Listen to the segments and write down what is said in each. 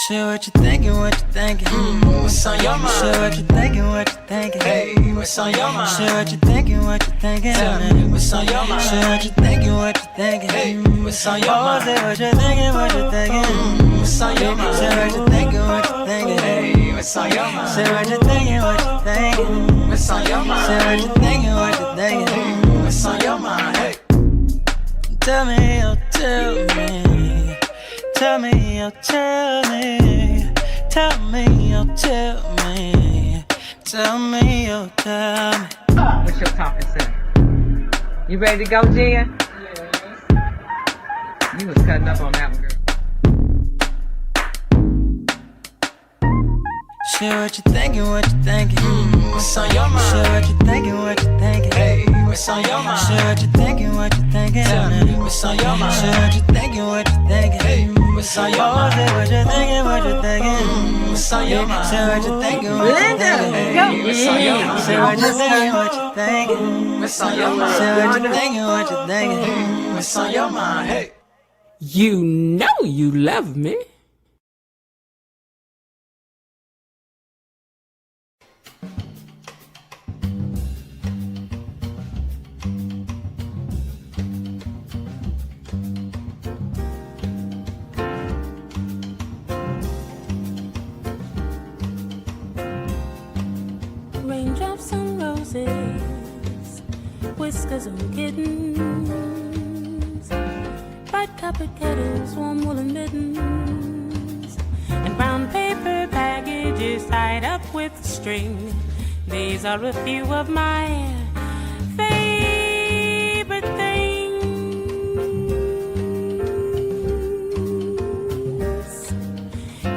Shit, what you thinking, what you thinking? What's on your mind? Shit, what you thinking, what you thinking? Hey, what's on your mind? Shit, what you thinking, what you thinking? Tell me, what's on your mind? Shit, what you thinking, what you thinking? Hey, what's on your Oh, mind? say what you thinking, what you thinking? What's on your mind? Shit, what you thinking, what you thinking? Hey, what's on your mind? Shit, what you thinking, what you thinking? What's on your mind? Shit, what you thinking, what you thinking? What's on your mind? Hey, Tell me, oh, tell me. Tell me, oh, tell me. Tell me, oh, tell me. Tell me, oh, tell me. What's your topic, sir? You ready to go, Jen? You was cutting up on that one, girl. Shit, what you thinking, what you thinking? what's on your Shit, mind? what you thinking, what you thinking? Hey, what's on your mind? Shit, what you thinking, what you thinking? Tell me, what's on your mind? Shit, what you thinking, what you thinking? Hey, what's on your Oh, say mind? what you thinking, what you thinking? What's on your mind? Say what you thinking, what you thinking? Hey, what's on your mind? Say what you thinking, what you thinking? What's on your Say mind? what you thinking, what you thinking? What's on your mind? Hey. You know you love me. Raindrops on roses, whiskers on kittens, bright copper kettles, warm woolen mittens, and brown paper packages tied up with string. These are a few of my favorite things.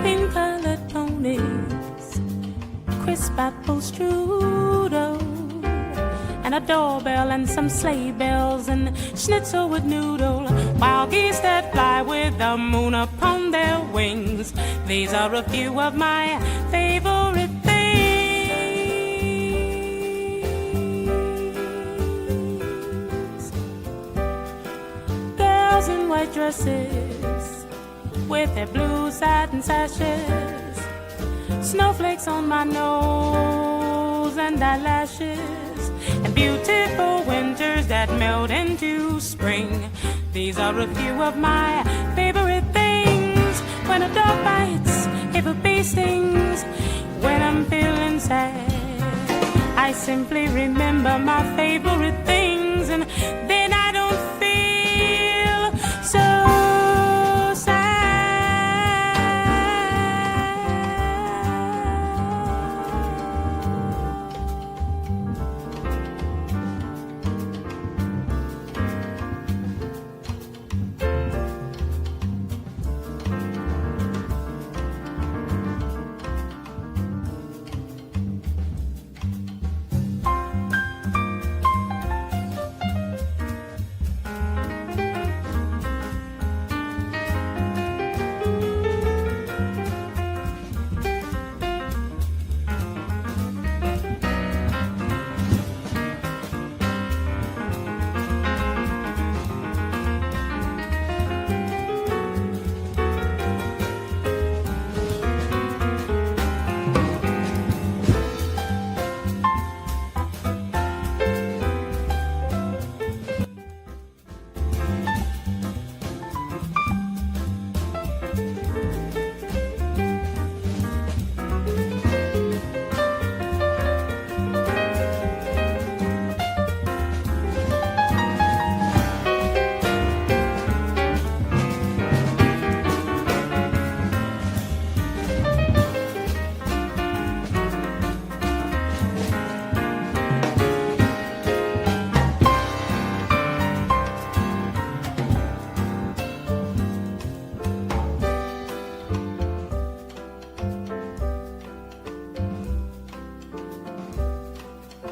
Cream-colored ponies, crisp apple strudel, and a doorbell and some sleigh bells and schnitzel with noodle. Wild geese that fly with the moon upon their wings. These are a few of my favorite things. Girls in white dresses with their blue satin sashes, snowflakes on my nose and eyelashes, and beautiful winters that melt into spring. These are a few of my favorite things. When a dog bites, if a bee stings, when I'm feeling sad, I simply remember my favorite things, and then I don't feel so sad.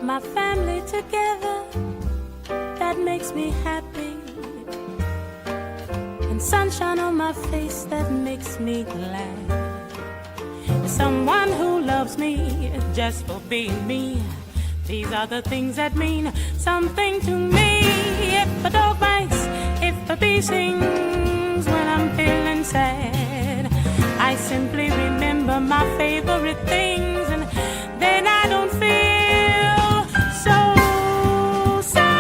My family together, that makes me happy, and sunshine on my face, that makes me glad. Someone who loves me just for being me. These are the things that mean something to me. If a dog bites, if a bee sings, when I'm feeling sad, I simply my favorite things, and then I don't feel so sad.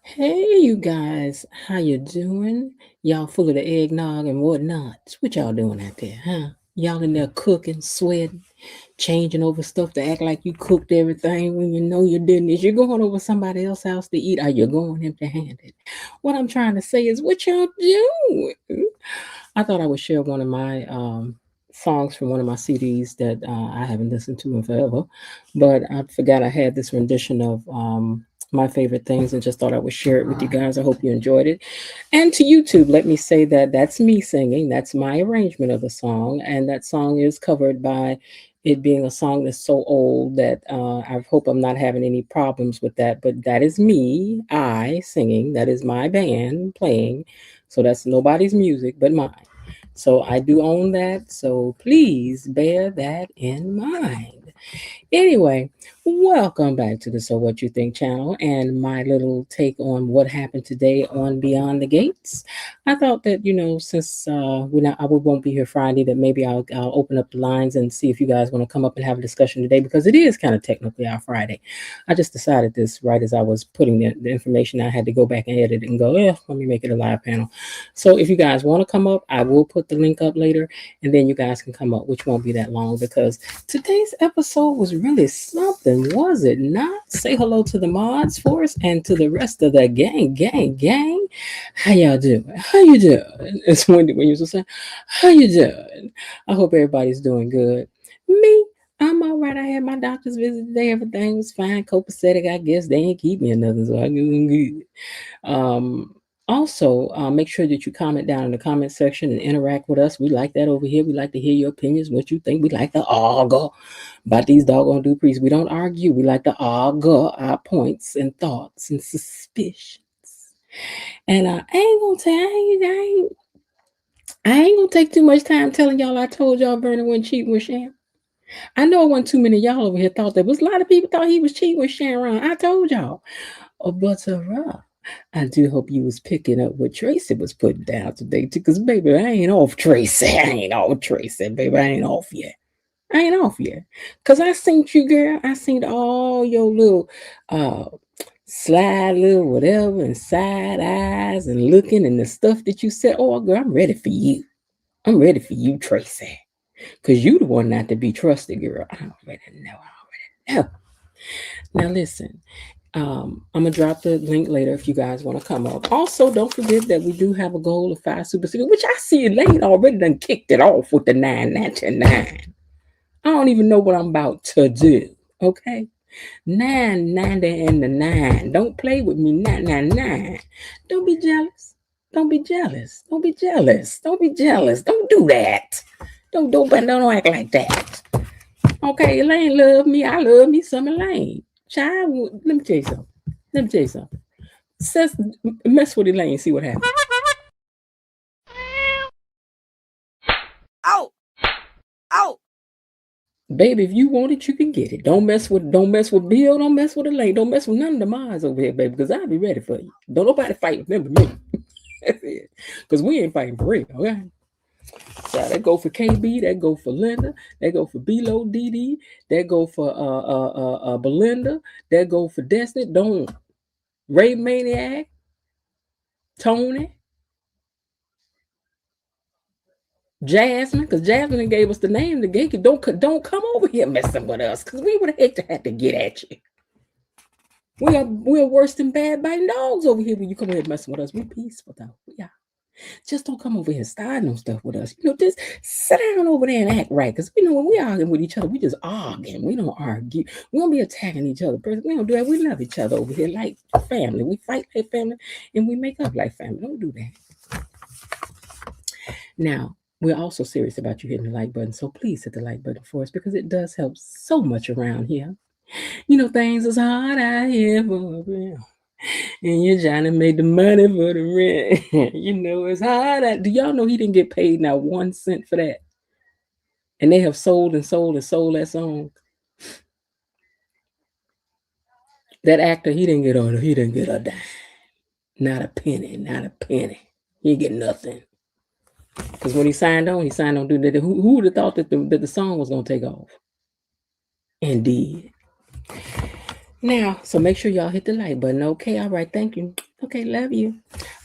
Hey, you guys, how you doing? Y'all full of the eggnog and whatnot. What y'all doing out there, huh? Y'all in there cooking, sweating, changing over stuff to act like you cooked everything when you know you didn't. Is you going over somebody else's house to eat? Are you going empty-handed? What I'm trying to say is, what y'all doing? I thought I would share one of my songs from one of my CDs that I haven't listened to in forever, but I forgot I had this rendition of my favorite things and just thought I would share it with you guys. I hope you enjoyed it. And to YouTube, let me say that that's me singing. That's my arrangement of the song, and that song is covered by it being a song that's so old that I hope I'm not having any problems with that. But that is me, I singing. That is my band playing. So that's nobody's music but mine. So I do own that. So please bear that in mind. Anyway, welcome back to the So What You Think channel and my little take on what happened today on Beyond the Gates. I thought that, since I won't be here Friday, that maybe I'll open up the lines and see if you guys want to come up and have a discussion today, because it is kind of technically our Friday. I just decided this right as I was putting the information. I had to go back and edit it and go, let me make it a live panel. So if you guys want to come up, I will put the link up later, and then you guys can come up, which won't be that long, because today's episode was really something, was it not? Say hello to the mods for us and to the rest of the gang. How y'all doing? How you doing? It's when you used to say, how you doing? I hope everybody's doing good. Me, I'm all right. I had my doctor's visit today. Everything was fine. Copacetic, I guess. They ain't keep me or nothing, so I'm good. Also, make sure that you comment down in the comment section and interact with us. We like that over here. We like to hear your opinions, what you think. We like to argue about these doggone Duprees. We don't argue. We like to argue our points and thoughts and suspicions. And I ain't gonna take too much time telling y'all I told y'all Vernon wasn't cheating with Sharon. I know it wasn't too many of y'all over here thought that. Was a lot of people thought he was cheating with Sharon. I told y'all. But I do hope you was picking up what Tracy was putting down today too, because baby, I ain't off Tracy. Baby. I ain't off yet. Because I seen you, girl. I seen all your little slide little whatever and side eyes and looking and the stuff that you said. Oh, girl, I'm ready for you. I'm ready for you, Tracy. Because you the one not to be trusted, girl. I already know. Now listen. I'm gonna drop the link later if you guys want to come up. Also, don't forget that we do have a goal of 5 super stickers, which I see Elaine already done kicked it off with the 999. I don't even know what I'm about to do. Okay, 990 and the 9. Don't play with me. 999. Don't be jealous. Don't be jealous. Don't do that. Don't act like that. Okay, Elaine love me. I love me some Elaine. Child, let me tell you something. Mess with Elaine, see what happens. Ow! Baby, if you want it, you can get it. Don't mess with Bill. Don't mess with Elaine. Don't mess with none of the mods over here, baby, because I'll be ready for you. Don't nobody fight with them but me. Because we ain't fighting for real, okay? So that go for KB, that go for Linda, that go for Below DD, that go for Belinda, that go for Destiny, don't Ray Maniac, Tony, Jasmine, because Jasmine gave us the name. The gate. Don't come over here messing with us, because we would have to get at you. We're worse than bad biting dogs over here when you come here messing with us. We peaceful though. Yeah. Just don't come over here and start no stuff with us. Just sit down over there and act right. Because when we arguing with each other, we just arguing. We don't argue. We don't be attacking each other. We don't do that. We love each other over here like family. We fight like family and we make up like family. Don't do that. Now, we're also serious about you hitting the like button. So please hit the like button for us because it does help so much around here. Things is hard out here for real. And you're trying to make the money for the rent. It's hard. Do y'all know he didn't get paid now 1 cent for that? And they have sold and sold and sold that song. That actor, he didn't get a dime. Not a penny. He didn't get nothing. Because when he signed on do that. Who would have thought that the song was gonna take off? And did. Now, so make sure y'all hit the like button. Okay, all right, thank you. Okay, love you.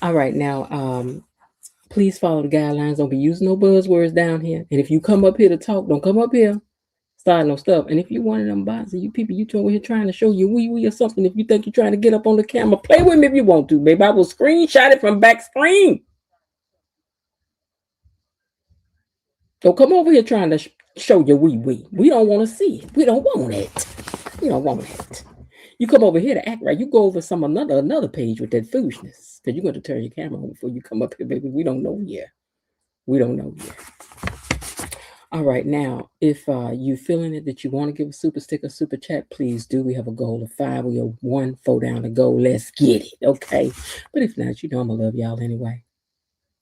All right, now, please follow the guidelines. Don't be using no buzzwords down here. And if you come up here to talk, don't come up here starting no stuff. And if you one of them bots and you people, you over here trying to show your wee or something, if you think you're trying to get up on the camera, play with me if you want to, baby. I will screenshot it from back screen. Don't come over here trying to show your wee. We don't want to see it. We don't want it. You come over here to act right. You go over another page with that foolishness. Because you're going to turn your camera on before you come up here, baby. We don't know yet. All right, now, if you feeling it that you want to give a super sticker, super chat, please do. We have a goal of 5. We are 1 4 down to go. Let's get it, okay? But if not, I'm going to love y'all anyway.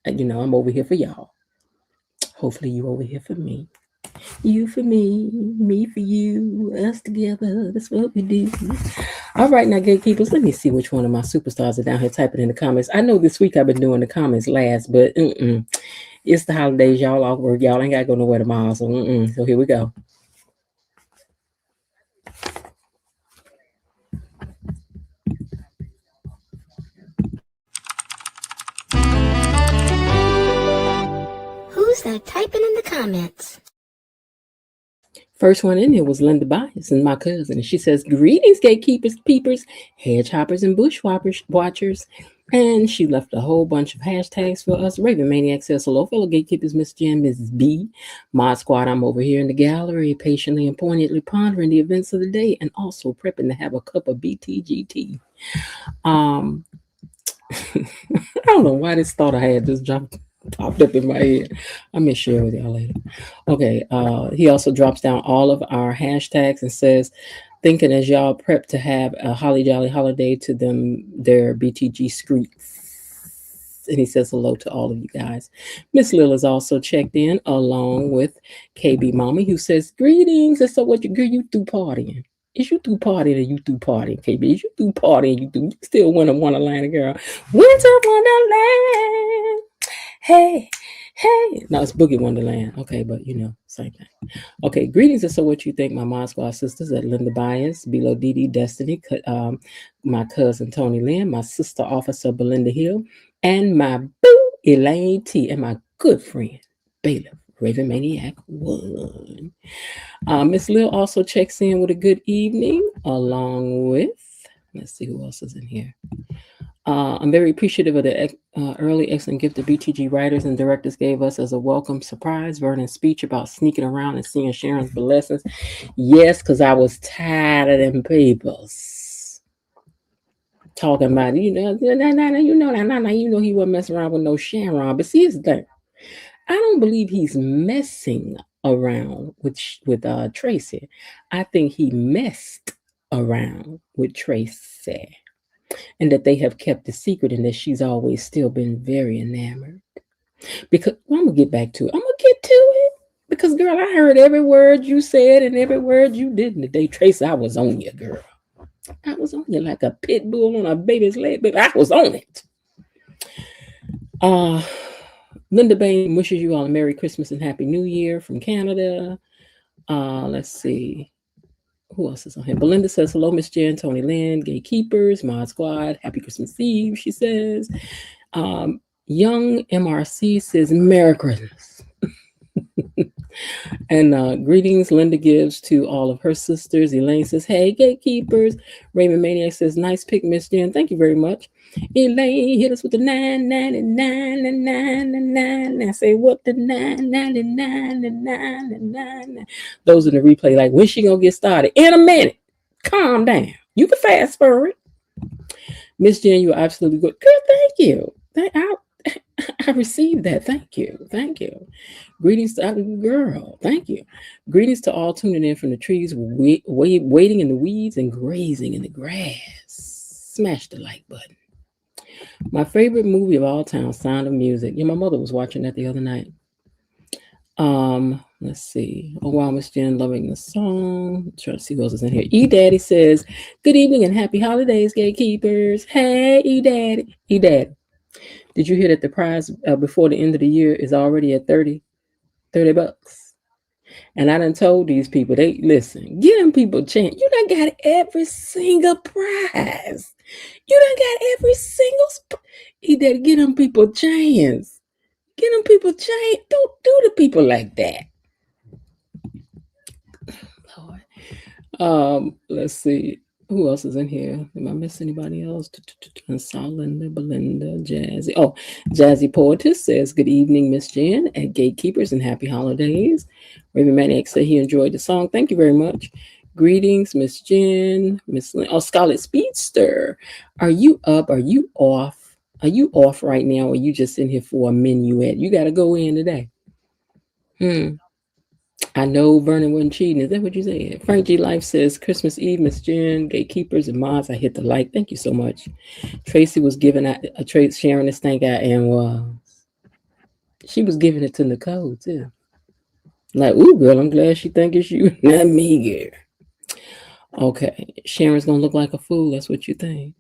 And, I'm over here for y'all. Hopefully you over here for me. You for me for you, us together. That's what we do. All right, now, gatekeepers, let me see which one of my superstars are down here typing in the comments. I know this week I've been doing the comments last, but it's the holidays. Y'all off work. Y'all ain't got to go nowhere tomorrow, so here we go. Who's that typing in the comments? First one in here was Linda Bias and my cousin. And she says, greetings, gatekeepers, peepers, hedge hoppers, and bush watchers. And she left a whole bunch of hashtags for us. Raven Maniac says, hello, fellow gatekeepers, Miss Jen, Mrs. B. Mod Squad, I'm over here in the gallery, patiently and poignantly pondering the events of the day and also prepping to have a cup of BTGT. I don't know why this thought I had just popped up in my head. I may share with y'all later. Okay, he also drops down all of our hashtags and says, thinking as y'all prep to have a holly jolly holiday to their BTG streets. And he says hello to all of you guys. Miss Lil is also checked in along with KB Mommy, who says greetings. And so what you through partying? Is you through partying or you through partying, KB? Is you through partying? You still want to Wonderland, girl? Winter Wonderland. Hey. No, it's Boogie Wonderland. Okay, but same thing. Okay, greetings. And so what you think, my Mod Squad sisters at Linda Bias, Below Dee Destiny, my cousin Tony Lynn, my sister officer Belinda Hill, and my boo Elaine T, and my good friend Bailiff Raven Maniac 1. Miss Lil also checks in with a good evening, along with, let's see who else is in here. I'm very appreciative of the early excellent gift the BTG writers and directors gave us as a welcome surprise. Vernon's speech about sneaking around and seeing Sharon's blessings. Yes, because I was tired of them peoples talking about, he wasn't messing around with no Sharon. But see, it's that I don't believe he's messing around with Tracy. I think he messed around with Tracy. And that they have kept the secret and that she's always still been very enamored. Because I'm going to get back to it. I'm going to get to it. Because, girl, I heard every word you said and every word you did in the day. Tracy, I was on you, girl. I was on you like a pit bull on a baby's leg, baby. I was on it. Linda Bain wishes you all a Merry Christmas and Happy New Year from Canada. Let's see. Who else is on here? Belinda says, hello, Miss Jen, Tony Lynn, Gatekeepers, Mod Squad, Happy Christmas Eve, she says. Young MRC says, Merry Christmas. And greetings Linda gives to all of her sisters. Elaine says, hey, gatekeepers. Raymond Maniac says, nice pick, Miss Jen. Thank you very much. Elaine hit us with the 999 and 999. I say, what the 999 and 999? Those in the replay, like, when she gonna get started? In a minute. Calm down. You can fast forward. Miss Jen, you are absolutely good. Girl, thank you. I received that. Thank you. Thank you. Greetings to girl. Thank you. Greetings to all tuning in from the trees, waiting in the weeds and grazing in the grass. Smash the like button. My favorite movie of all time, Sound of Music. Yeah, my mother was watching that the other night. Let's see. Oh wow, Miss Jen, loving the song. Trying to see who else is in here. E Daddy says, good evening and happy holidays, gatekeepers. Hey, E Daddy. E Daddy. Did you hear that the prize before the end of the year is already at $30? And I done told these people, they listen, give them people a chance. You done got every single prize. You done got every single you better give them people a chance. Give them people a chance. Don't do the people like that. Lord. Let's see. Who else is in here? Am I missing anybody else? Linda, Belinda, Jazzy. Oh, Jazzy Poetess says, good evening, Miss Jen at Gatekeepers and happy holidays. Raven Maniac said he enjoyed the song. Thank you very much. Greetings, Miss Jen. Miss Lynn. Oh, Scarlet Speedster. Are you up? Are you off? Are you off right now? Or are you just in here for a minuet? You got to go in today. I know Vernon wasn't cheating. Is that what you said? Frank G. Life says, Christmas Eve, Miss Jen, gatekeepers and mods. I hit the like. Thank you so much. Tracy was giving out a trade, sharing this thing out, and she was giving it to Nicole too. Like, ooh, girl, I'm glad she think it's you, not me, girl. Okay, Sharon's gonna look like a fool. That's what you think.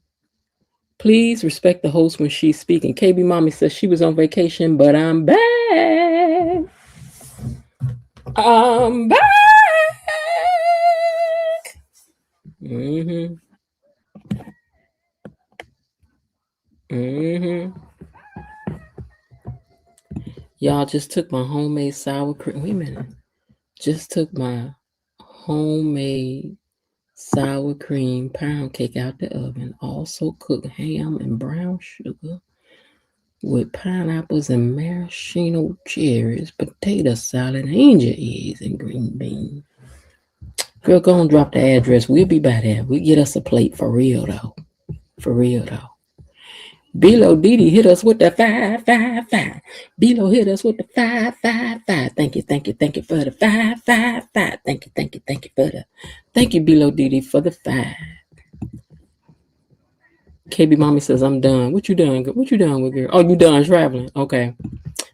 Please respect the host when she's speaking. KB Mommy says she was on vacation, but I'm back. I'm back. Y'all just took my homemade sour cream. Wait a minute. Just took my homemade sour cream pound cake out the oven. Also cooked ham and brown sugar with pineapples and maraschino cherries, potato salad, angel eggs, and green beans. Girl, go and drop the address. We'll be by there. We'll get us a plate for real, though. For real, though. Bilo Didi hit us with the 555. Bilo hit us with the 555. Thank you for the 555. Thank you for the. Thank you, Bilo Didi, for the 5. KB Mommy says, I'm done. What you done? What you done with, girl? Oh, you done traveling? Okay.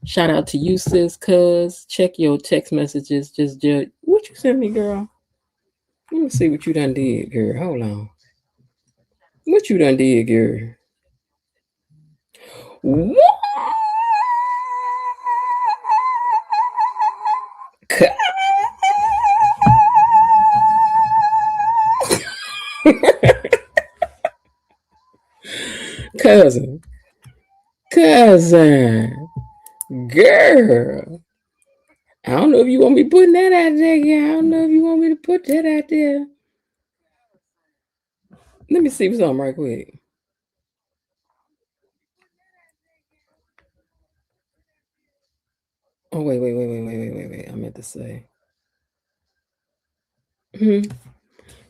Shout out to you, sis, cuz. Check your text messages. Just judge. What you sent me, girl? Let me see what you done did, girl. Hold on. What you done did, girl? What? Cousin, girl. I don't know if you want me putting that out there. Yeah, I don't know if you want me to put that out there. Let me see something right quick. Oh, wait. I meant to say.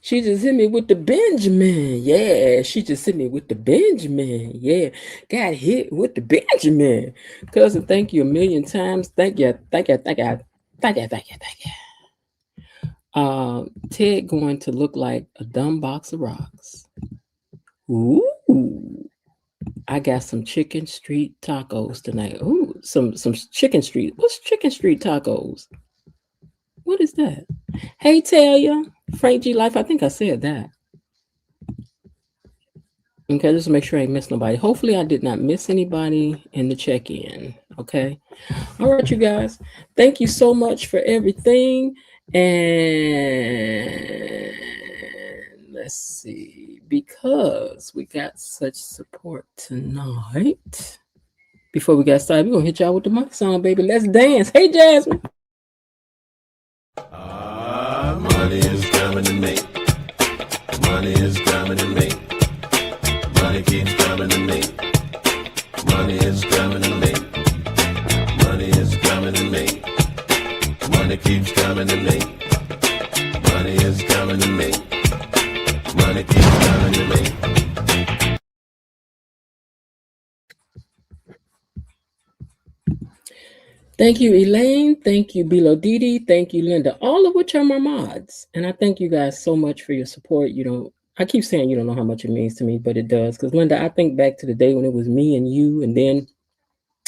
She just hit me with the Benjamin. Yeah, she just hit me with the Benjamin. Yeah, got hit with the Benjamin. Cousin, thank you a million times. Thank you. Ted going to look like a dumb box of rocks. Ooh. I got some chicken street tacos tonight. Ooh, some chicken street. What's chicken street tacos? What is that? Hey, Talia. Frank G. Life. I think I said that. Okay, just to make sure I ain't missed nobody. Hopefully I did not miss anybody in the check-in. Okay. All right, you guys. Thank you so much for everything. And let's see. Because we got such support tonight. Before we got started, we're going to hit y'all with the money song, baby. Let's dance. Hey, Jasmine. Money is coming to me. Money is coming to me. Money keeps coming to me. Money is coming to me. Money is coming to me. Money keeps coming to me. Money is coming to me. Money keeps coming to me. Thank you, Elaine. Thank you, Bilo Didi. Thank you, Linda. All of which are my mods. And I thank you guys so much for your support. I keep saying you don't know how much it means to me, but it does. Because Linda, I think back to the day when it was me and you, and then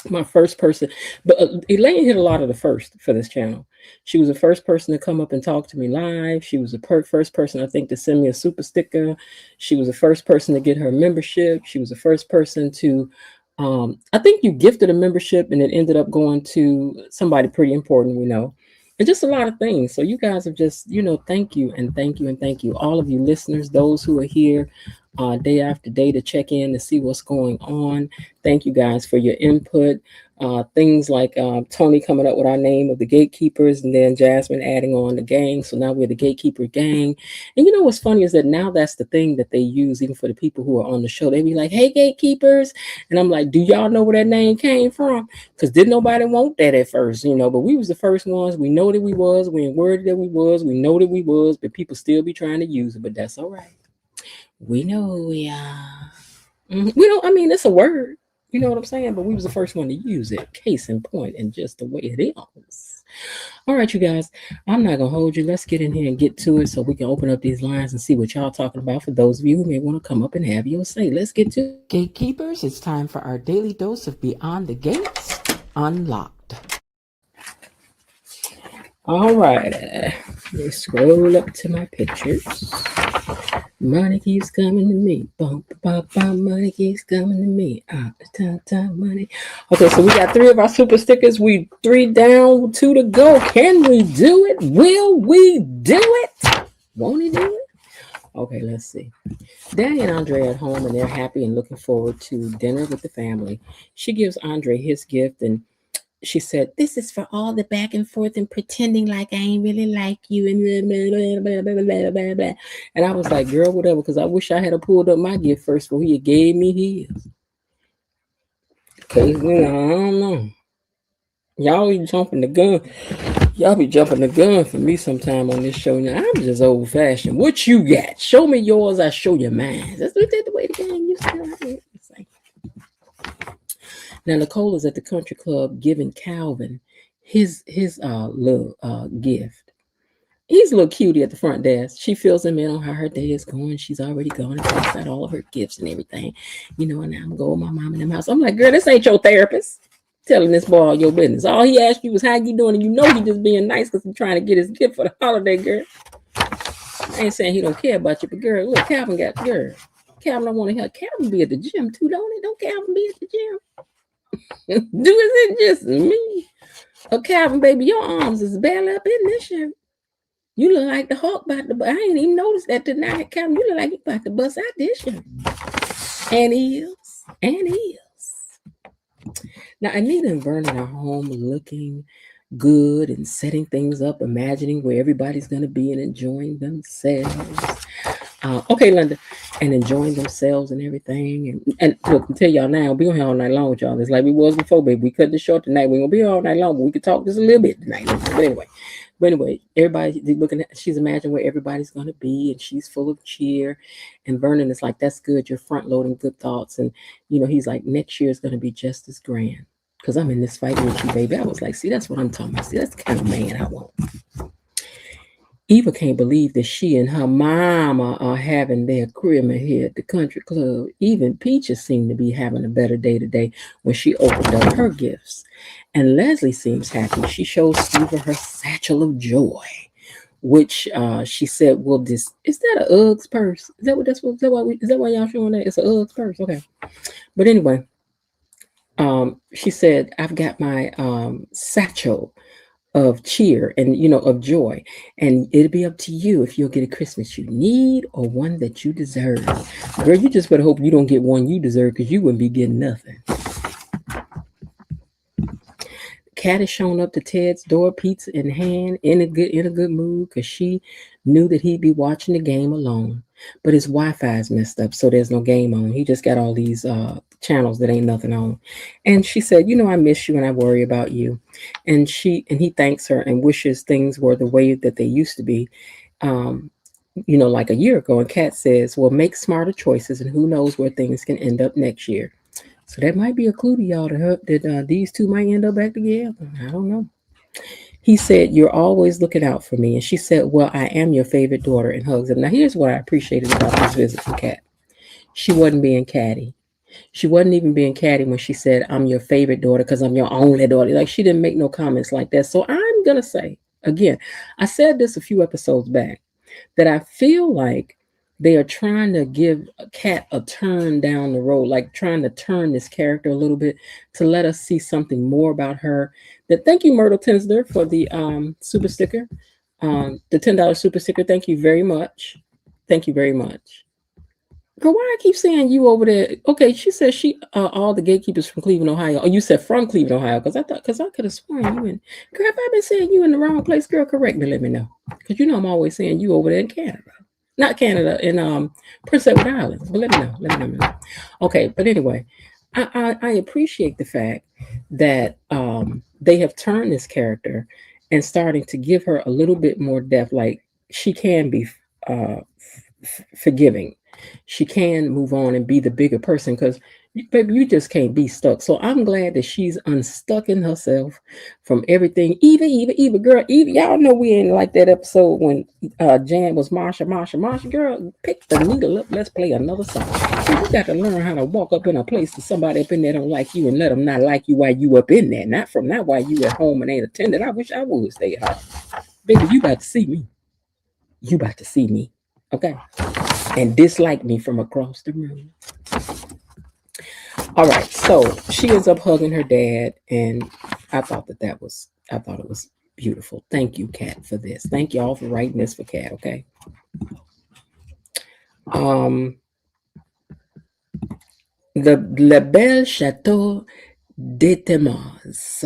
my first person. But Elaine hit a lot of the first for this channel. She was the first person to come up and talk to me live. She was the first person, I think, to send me a super sticker. She was the first person to get her membership. She was the first person to, I think you gifted a membership and it ended up going to somebody pretty important, we know. And just a lot of things. So you guys have just, thank you and thank you and thank you. All of you listeners, those who are here day after day to check in to see what's going on. Thank you guys for your input. Things like Tony coming up with our name of the Gatekeepers, and then Jasmine adding on the gang. So now we're the Gatekeeper gang. And you know what's funny is that now that's the thing that they use even for the people who are on the show. They be like, hey, Gatekeepers. And I'm like, do y'all know where that name came from? Because didn't nobody want that at first, but we was the first ones. We know that we was. We ain't worried that we was. We know that we was, but people still be trying to use it. But that's all right. We know who we are. It's a word. You know what I'm saying? But we was the first one to use it. Case in point, and just the way it is. All right, you guys. I'm not going to hold you. Let's get in here and get to it so we can open up these lines and see what y'all talking about for those of you who may want to come up and have your say. Let's get to it. Gatekeepers, it's time for our daily dose of Beyond the Gates Unlocked. All right. Let's scroll up to my pictures. Money keeps coming to me. Bump, bump, bump. Money keeps coming to me. Time, money. Okay, so we got 3 of our super stickers. We 3 down, 2 to go. Can we do it? Will we do it? Won't he do it? Okay, let's see. Danny and Andre are at home, and they're happy and looking forward to dinner with the family. She gives Andre his gift, and she said, this is for all the back and forth and pretending like I ain't really like you and blah, blah, blah, blah, blah, blah. And I was like, girl, whatever, because I wish I had pulled up my gift first before he gave me his. Because, I don't know. Y'all be jumping the gun. Y'all be jumping the gun for me sometime on this show. Now, I'm just old fashioned. What you got? Show me yours, I show you mine. That's the way the game used to say. Now, Nicole is at the country club giving Calvin his little gift. He's a little cutie at the front desk. She fills him in on how her day is going. She's already gone and passed out all of her gifts and everything. And now I'm going with my mom in the house. I'm like, girl, this ain't your therapist telling this boy all your business. All he asked you was how you doing, and he just being nice because he's trying to get his gift for the holiday, girl. I ain't saying he don't care about you, but girl, look, Calvin don't want to help. Calvin be at the gym too, don't he? Don't Calvin be at the gym? Is it just me? Oh, Calvin, baby, your arms is barely up in this shirt. You look like the Hulk about to. I ain't even noticed that tonight, Calvin. You look like you about to bust out this shirt. And he is. Now, Anita and Vernon are home looking good and setting things up, imagining where everybody's going to be and enjoying themselves. Okay, Linda, and enjoying themselves and everything. And look, I tell y'all now, we'll be on here all night long with y'all. It's like we was before, baby. We cut this short tonight. We're going to be all night long, but we could talk just a little bit tonight. But anyway, everybody looking at, she's imagining where everybody's going to be, and she's full of cheer. And Vernon is like, that's good. You're front loading good thoughts. And, he's like, next year is going to be just as grand because I'm in this fight with you, baby. I was like, see, that's what I'm talking about. See, that's the kind of man I want. Eva can't believe that she and her mama are having their Christmas here at the country club. Even Peaches seemed to be having a better day today when she opened up her gifts. And Leslie seems happy. She shows Eva her satchel of joy, which she said, "Well, is that a Uggs purse? Is that why y'all showing that? It's a Uggs purse, okay." But anyway, she said, "I've got my satchel of cheer and of joy, and it'll be up to you if you'll get a Christmas you need or one that you deserve." Girl, you just better hope you don't get one you deserve, because you wouldn't be getting nothing. Kat is showing up to Ted's door, pizza in hand, in a good mood, because she knew that he'd be watching the game alone. But his Wi-Fi is messed up, so there's no game on. He just got all these channels that ain't nothing on. And she said, I miss you and I worry about you. And he thanks her and wishes things were the way that they used to be. Like a year ago. And Kat says, well, make smarter choices, and who knows where things can end up next year. So that might be a clue to y'all that these two might end up back together. I don't know. He said, you're always looking out for me. And she said, well, I am your favorite daughter, and hugs him. Now, here's what I appreciated about this visit from Kat. She wasn't being catty. She wasn't even being catty when she said, I'm your favorite daughter because I'm your only daughter. Like, she didn't make no comments like that. So I'm going to say, again, I said this a few episodes back, that I feel like they are trying to give Kat a turn down the road, like trying to turn this character a little bit to let us see something more about her. Thank you, Myrtle Tinsler, for the super sticker, the $10 super sticker. Thank you very much. Thank you very much. Girl, why I keep saying you over there? Okay, she says all the gatekeepers from Cleveland, Ohio. Oh, you said from Cleveland, Ohio, because I could have sworn you in. Girl, have I been saying you in the wrong place? Girl, correct me, let me know. Because I'm always saying you over there in Canada. Not Canada, in Prince Edward Island. But let me know. Okay, but anyway, I appreciate the fact that they have turned this character and starting to give her a little bit more depth. Like, she can be forgiving. She can move on and be the bigger person, because baby, you just can't be stuck. So I'm glad that she's unstuck in herself from everything. Eva, girl, Eva, y'all know we ain't like that episode when Jan was Marsha, girl, pick the needle up, let's play another song. So you got to learn how to walk up in a place that somebody up in there don't like you, and let them not like you while you up in there, not while you at home and ain't attended. I wish I would stay at home. Baby, you about to see me, okay? And dislike me from across the room. All right, so she ends up hugging her dad, and I thought it was beautiful. Thank you, Kat, for this. Thank y'all for writing this for Kat, okay? The Le Bel Chateau de Temaz,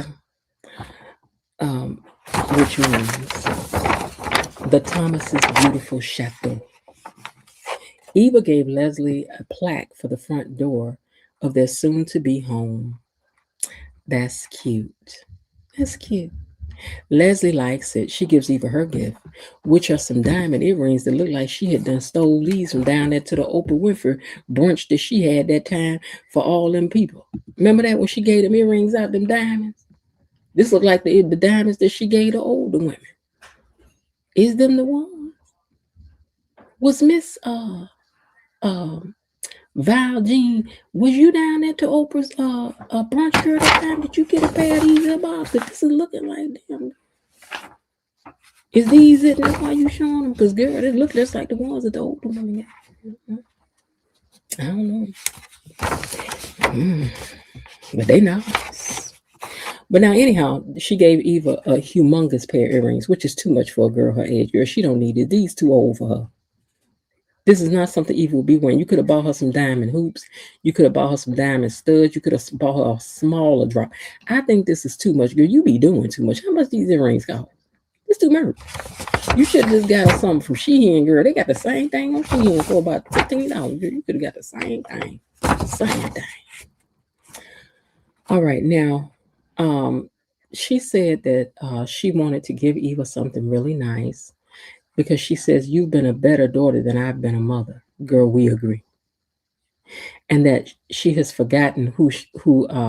which means the Thomas's beautiful chateau. Eva gave Leslie a plaque for the front door of their soon-to-be home. That's cute. Leslie likes it. She gives Eva her gift, which are some diamond earrings that look like she had done stole these from down there to the Oprah Winfrey brunch that she had that time for all them people. Remember that when she gave them earrings out, them diamonds? This look like the diamonds that she gave to older women. Is them the ones? Was Miss Val Jean, was you down there to Oprah's brunch girl that time? Did you get a pair of these bobs? Because this is looking like them. Is these it? That's why you showing them? Because girl, it look just like the ones that the older women got. I don't know. But they nice. But now, anyhow, she gave Eva a humongous pair of earrings, which is too much for a girl her age. Girl, she don't need it. These too old for her. This is not something Eva will be wearing. You could have bought her some diamond hoops. You could have bought her some diamond studs. You could have bought her a smaller drop. I think this is too much, girl. You be doing too much. How much these earrings cost? It's too much. You should have just got her something from Shein, girl. They got the same thing on Shein for about $15. Girl, you could have got the same thing. All right, now, she said that she wanted to give Eva something really nice, because she says, you've been a better daughter than I've been a mother. Girl, we agree. And that she has forgotten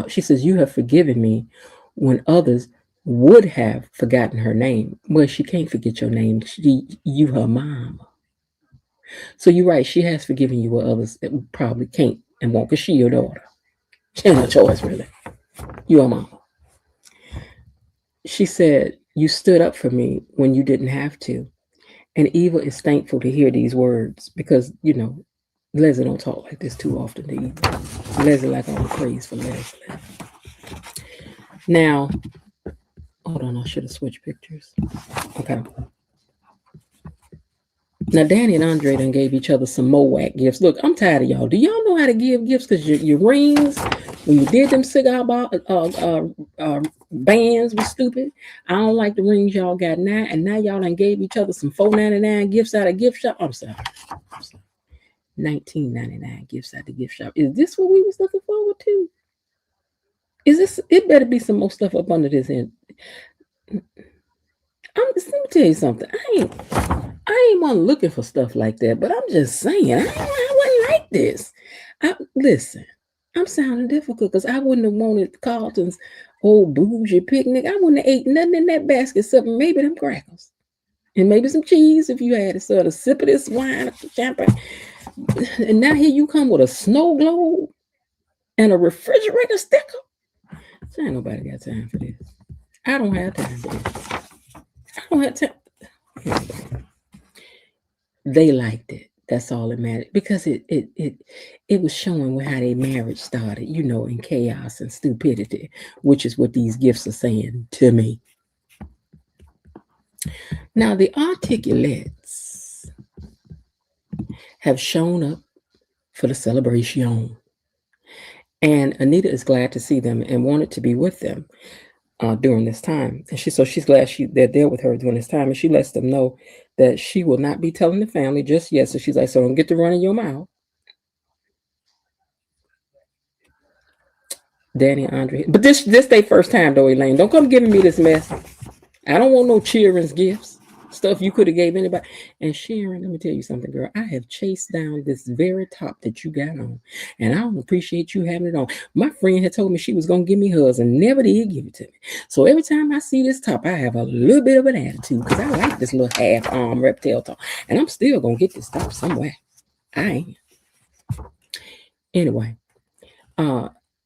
she says, you have forgiven me when others would have forgotten her name. Well, she can't forget your name. You her mama. So you're right. She has forgiven you where others probably can't and won't, because she your daughter. She ain't no choice, really. You her mama. She said, you stood up for me when you didn't have to. And Eva is thankful to hear these words, because, Leslie don't talk like this too often to Eva. Leslie like all the praise for Leslie. Now, hold on, I should have switched pictures. Okay. Now, Danny and Andre done gave each other some Moac gifts. Look, I'm tired of y'all. Do y'all know how to give gifts? Because your rings, when you did them cigar bands was stupid. I don't like the rings y'all got now, and now y'all done gave each other some $4.99 gifts out of gift shop. I'm sorry. $19.99 gifts at the gift shop. Is this what we was looking forward to? Is this? It better be some more stuff up under this end. Let me tell you something. I ain't one looking for stuff like that, but I'm just saying, I wasn't like this. Listen, I'm sounding difficult because I wouldn't have wanted Carlton's old bougie picnic. I wouldn't have ate nothing in that basket except maybe them crackers and maybe some cheese if you had a sort of sip of this wine or champagne. And now here you come with a snow globe and a refrigerator sticker. So ain't nobody got time for this. I don't have time for this. I don't have time. They liked it. That's all that mattered because it was showing how their marriage started, in chaos and stupidity, which is what these gifts are saying to me. Now the articulates have shown up for the celebration, and Anita is glad to see them and wanted to be with them during this time. And she's glad they're there with her during this time, and she lets them know that she will not be telling the family just yet. So she's like, so don't get to running your mouth. Danny, Andre, but this their first time though, Elaine. Don't come giving me this mess. I don't want no children's gifts. Stuff you could have gave anybody. And Sharon, let me tell you something, girl. I have chased down this very top that you got on, and I don't appreciate you having it on. My friend had told me she was gonna give me hers and never did give it to me. So every time I see this top, I have a little bit of an attitude because I like this little half arm reptile top, and I'm still gonna get this top somewhere. I am. Anyway,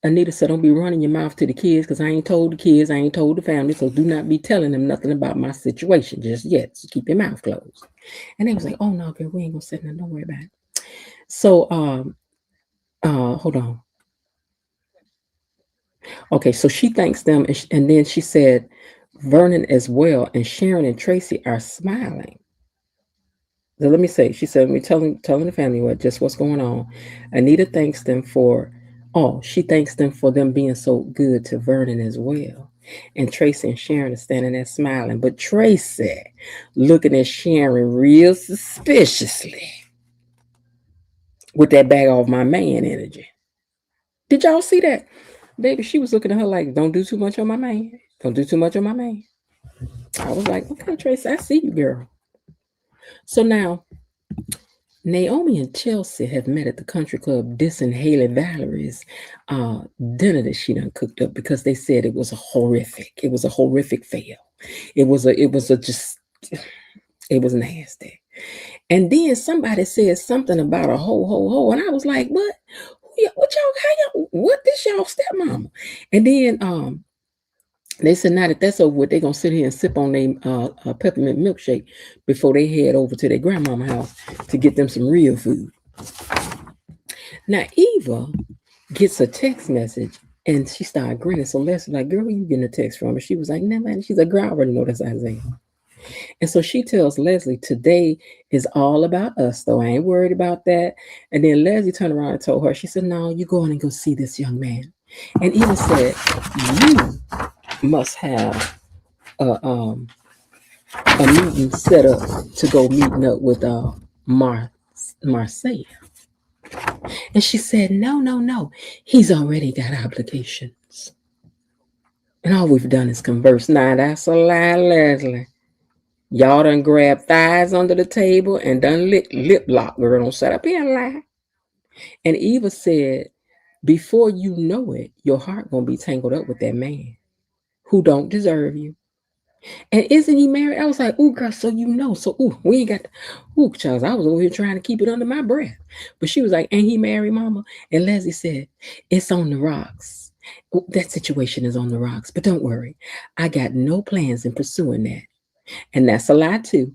Anita said, don't be running your mouth to the kids because I ain't told the kids, I ain't told the family, so do not be telling them nothing about my situation just yet. So keep your mouth closed. And they was like, oh, no, girl, we ain't going to say nothing. Don't worry about it. So, hold on. Okay, so she thanks them, and then she said, Vernon as well, and Sharon and Tracy are smiling. So let me say, she said, me telling the family what's going on. Anita thanks them she thanks them for them being so good to Vernon as well. And Tracy and Sharon are standing there smiling. But Tracy looking at Sharon real suspiciously with that bag off my man energy. Did y'all see that? Baby, she was looking at her like, don't do too much on my man. Don't do too much on my man. I was like, okay, Tracy, I see you, girl. So now, Naomi and Chelsea have met at the country club dissing Haley Valerie's dinner that she done cooked up because they said it was horrific. It was a horrific fail. It was nasty. And then somebody said something about a ho, and I was like, what? What this y'all stepmama? And then they said now that's over with, they're gonna sit here and sip on their peppermint milkshake before they head over to their grandmama house to get them some real food. Now Eva gets a text message and she started grinning. So Leslie's like, girl, where you getting a text from? And she was like, no, man. She's like, girl, I already know that's Isaiah. And so she tells Leslie, today is all about us, though. I ain't worried about that. And then Leslie turned around and told her, she said, no, you go on and go see this young man. And Eva said, you must have a meeting set up to go meeting up with Marcia. And she said, no, he's already got obligations. And all we've done is converse. Now that's a lie, Leslie. Y'all done grabbed thighs under the table and done lip lock. Girl, don't set up here and lie. And Eva said, before you know it, your heart gonna be tangled up with that man who don't deserve you. And isn't he married? I was like, ooh, girl, so you know. So, we ain't got Charles, I was over here trying to keep it under my breath. But she was like, ain't he married, mama? And Leslie said, it's on the rocks. That situation is on the rocks. But don't worry. I got no plans in pursuing that. And that's a lie, too.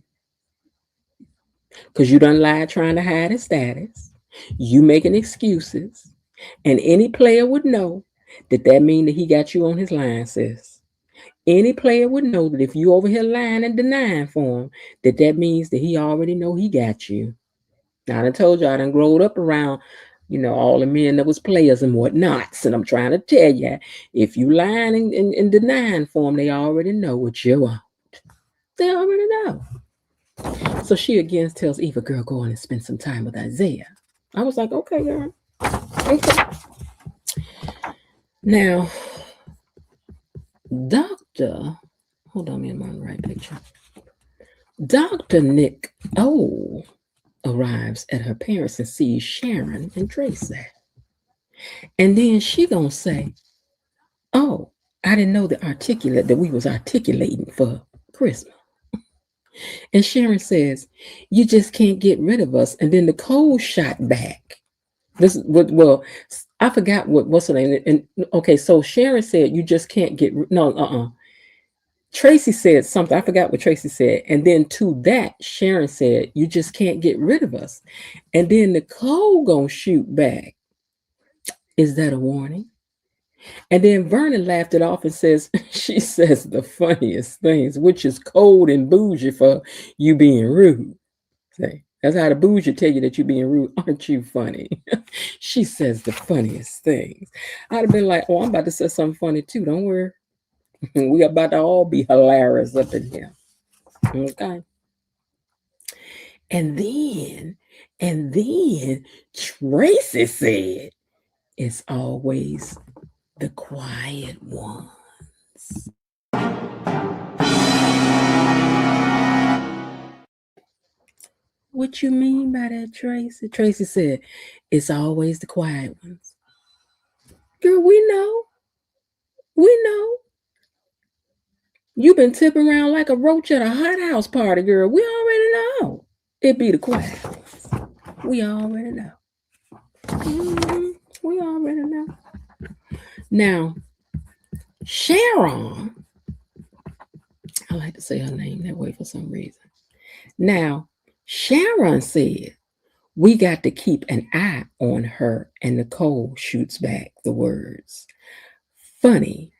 Because you done lied trying to hide his status. You making excuses. And any player would know that mean that he got you on his line, sis. Any player would know that if you over here lying and denying for him, that means that he already know he got you. Now, I done told you I done growed up around all the men that was players and whatnots. And I'm trying to tell you, if you lying and denying for them, they already know what you want. They already know. So she again tells Eva, girl, go on and spend some time with Isaiah. I was like, okay, girl. Okay. Now, hold on, I'm on the right picture. Dr. Nick arrives at her parents and sees Sharon and Tracy. And then she gonna say, oh, I didn't know that we was articulating for Christmas. And Sharon says, you just can't get rid of us. And then Nicole shot back. This is well, I forgot what's her name. And okay, so Sharon said, you just can't get Tracy said something. I forgot what Tracy said. And then to that, Sharon said, you just can't get rid of us. And then Nicole gonna shoot back. Is that a warning? And then Vernon laughed it off and says, she says the funniest things, which is cold and bougie for you being rude. Say, that's how the bougie tell you that you're being rude. Aren't you funny? She says the funniest things. I'd have been like, oh, I'm about to say something funny too. Don't worry. We about to all be hilarious up in here. Okay. And then Tracy said, it's always the quiet ones. What you mean by that, Tracy? Tracy said, it's always the quiet ones. Girl, we know. We know. You've been tipping around like a roach at a hothouse party, girl. We already know. It be the quiet ones. We already know. We already know. Now, Sharon, I like to say her name that way for some reason. Now, Sharon said, we got to keep an eye on her, and Nicole shoots back the words. Funny,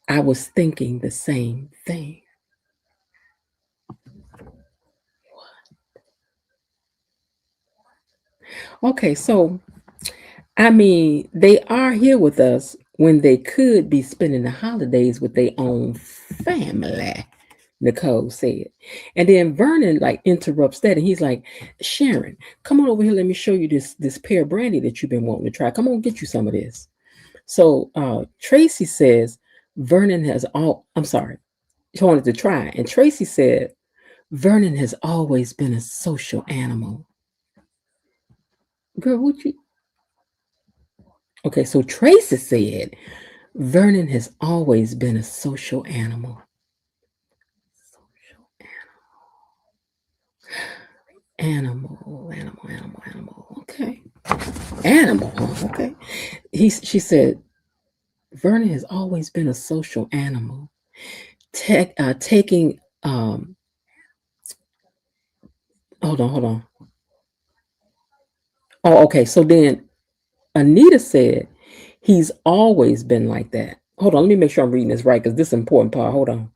I was thinking the same thing. Okay, so, I mean, they are here with us when they could be spending the holidays with their own family, Nicole said. And then Vernon interrupts that, and he's like, Sharon, come on over here. Let me show you this pear brandy that you've been wanting to try. Come on, get you some of this. So Tracy says, she wanted to try. And Tracy said, Vernon has always been a social animal. Girl, what you... Okay, so Tracy said, Vernon has always been a social animal. Animal. Okay. Animal. Okay. She said, Vernon has always been a social animal. Taking hold on. Oh, okay. So then Anita said, he's always been like that. Hold on, let me make sure I'm reading this right, because this is an important part. Hold on.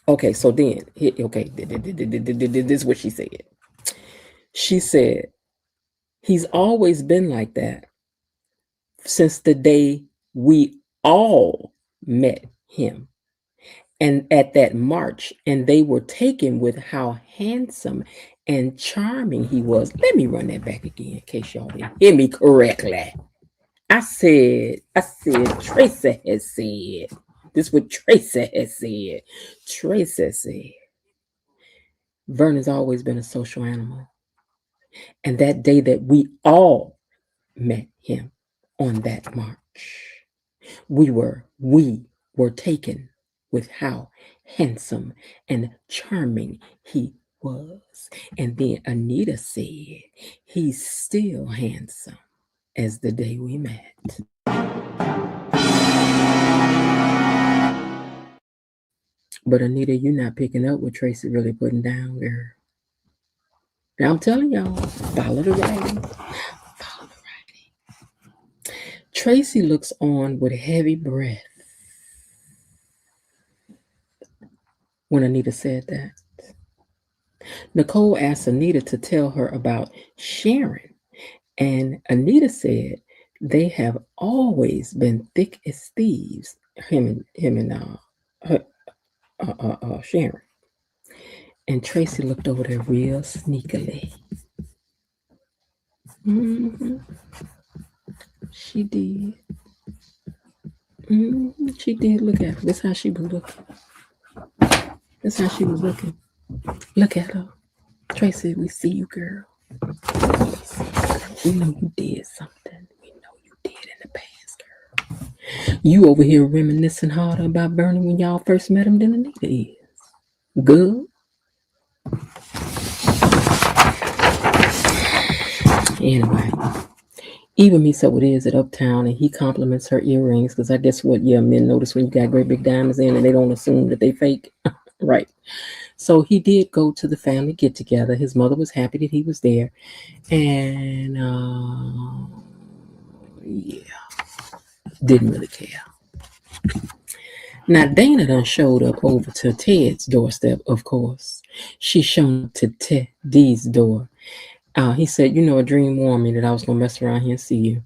Okay, so then, okay, this is what she said. She said, he's always been like that since the day we all met him. And at that march, and they were taken with how handsome and charming he was. Let me run that back again in case y'all didn't hear me correctly. I said, Tracy has said. This is what Tracy has said. Tracy said, Vernon's always been a social animal. And that day that we all met him on that march, we were taken with how handsome and charming he was. And then Anita said, he's still handsome as the day we met. But Anita, you're not picking up what Tracy really putting down, girl. Now I'm telling y'all, follow the writing. Tracy looks on with a heavy breath. when Anita said that. Nicole asked Anita to tell her about Sharon, and Anita said they have always been thick as thieves. Him and Sharon. And Tracy looked over there real sneakily. She did. She did look at her. That's how she was looking. That's how she was looking. Look at her. Tracy, we see you, girl. We know you did something. We know you did in the past, girl. You over here reminiscing harder about Bernie when y'all first met him than Anita is. Good. Anyway, even me so it is at Uptown, and he compliments her earrings because I guess what men notice when you got great big diamonds in and they don't assume that they fake. Right. So he did go to the family get together. His mother was happy that he was there. And didn't really care. Now Dana done showed up over to Ted's doorstep, of course. She shown up to Ted's door. He said, a dream warned me that I was going to mess around here and see you.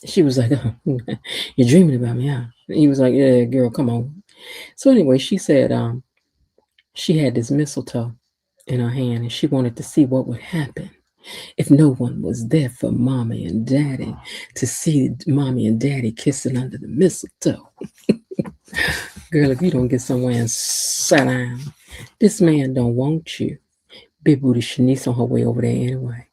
She was like, you're dreaming about me, huh? He was like, yeah, girl, come on. So anyway, she said she had this mistletoe in her hand, and she wanted to see what would happen if no one was there for mommy and daddy to see mommy and daddy kissing under the mistletoe. Girl, if you don't get somewhere and sit down, this man don't want you. Big booty Shanice on her way over there anyway.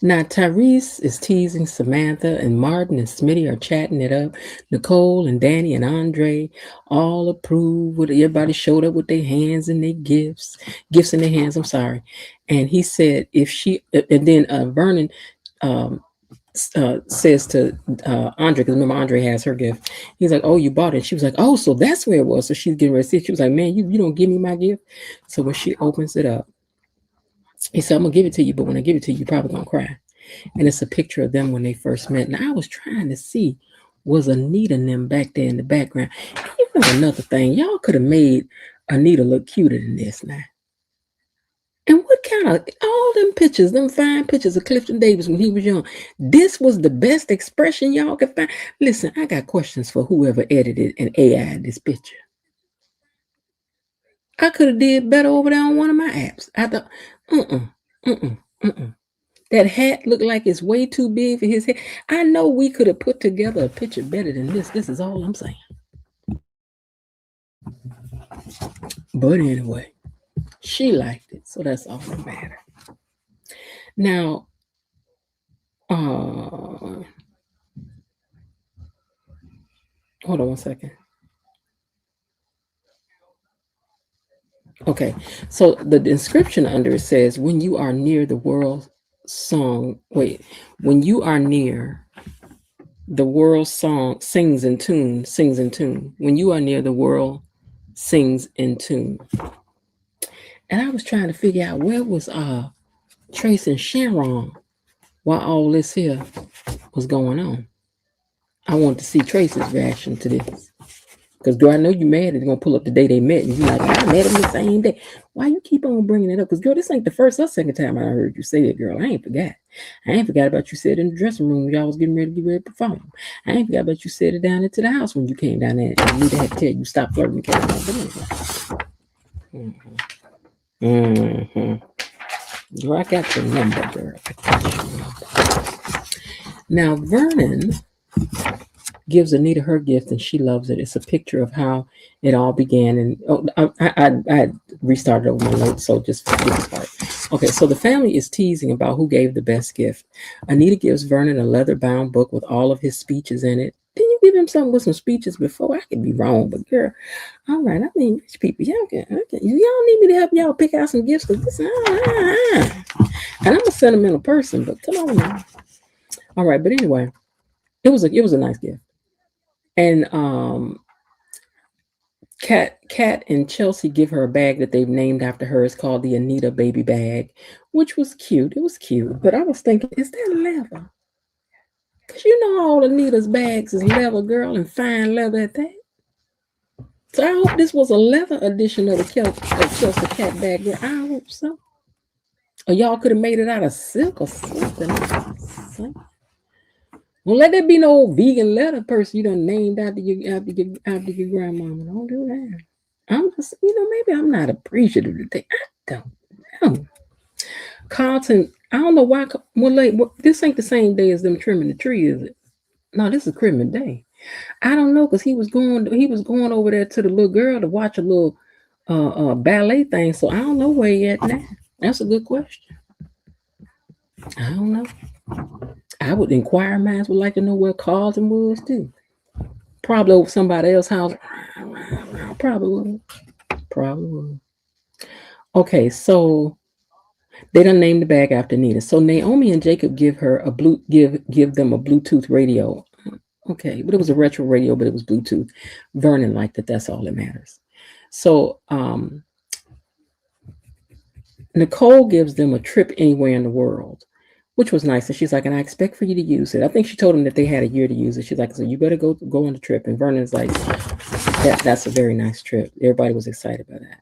Now, Tyrese is teasing Samantha, and Martin and Smitty are chatting it up. Nicole and Danny and Andre all approve. Everybody showed up with their hands and their gifts in their hands. I'm sorry. And he said, and then Vernon says to Andre, because remember Andre has her gift. He's like, oh, you bought it. She was like, oh, so that's where it was. So she's getting ready to see it. She was like, man, you don't give me my gift. So when she opens it up, he said, I'm going to give it to you, but when I give it to you, you're probably going to cry. And it's a picture of them when they first met. And I was trying to see, was Anita and them back there in the background? And you know another thing, y'all could have made Anita look cuter than this now. And what kind of, all them pictures, them fine pictures of Clifton Davis when he was young, this was the best expression y'all could find? Listen, I got questions for whoever edited and AI'd this picture. I could have did better over there on one of my apps. I thought, that hat looked like it's way too big for his head. I know we could have put together a picture better than this. This is all I'm saying. But anyway, she liked it, so that's all that matters. Now, hold on one second. Okay, so the inscription under it says, when you are near the world song, when you are near the world song sings in tune. When you are near the world sings in tune. And I was trying to figure out where was Trace and Sharon while all this here was going on. I wanted to see Trace's reaction to this. Because, girl, I know you mad. They're going to pull up the day they met. And you're like, I met them the same day. Why you keep on bringing it up? Because, girl, this ain't the first or second time I heard you say it, girl. I ain't forgot. I ain't forgot about you said it in the dressing room when y'all was getting ready to get ready to perform. I ain't forgot about you said it down into the house when you came down there. And Anita had to tell you, stop flirting. Girl, I got your number, girl. Now, Vernon gives Anita her gift, and she loves it. It's a picture of how it all began. And I restarted over my notes, so just forget this part. Okay, so the family is teasing about who gave the best gift. Anita gives Vernon a leather-bound book with all of his speeches in it. Didn't you give him something with some speeches before? I could be wrong, but girl, all right. I mean, rich people, y'all need me to help y'all pick out some gifts, because this, and I'm a sentimental person, but come on now. All right, but anyway, it was a nice gift. And Kat and Chelsea give her a bag that they've named after her. It's called the Anita baby bag, which was cute. It was cute. But I was thinking, is that leather? Because you know all Anita's bags is leather, girl, and fine leather at that. So I hope this was a leather edition of the Chelsea Cat bag. I hope so. Or y'all could have made it out of silk or something. Well, let there be no vegan leather person you done named after your grandmama. Don't do that. I'm just, maybe I'm not appreciative today. I don't know. Carlton, I don't know why. Well, this ain't the same day as them trimming the tree, is it? No, this is Christmas Day. I don't know, because he was going over there to the little girl to watch a little ballet thing. So I don't know where he at now. That's a good question. I don't know. I would inquire. Minds would like to know where Carlton was too. Probably over somebody else's house. Probably would. Okay, so they done named the bag after Nita. So Naomi and Jacob give them a Bluetooth radio. Okay, but it was a retro radio, but it was Bluetooth. Vernon liked it. That's all that matters. So Nicole gives them a trip anywhere in the world, which was nice. And she's like, and I expect for you to use it. I think she told them that they had a year to use it. She's like, so you better go on the trip. And Vernon's like, that's a very nice trip. Everybody was excited by that.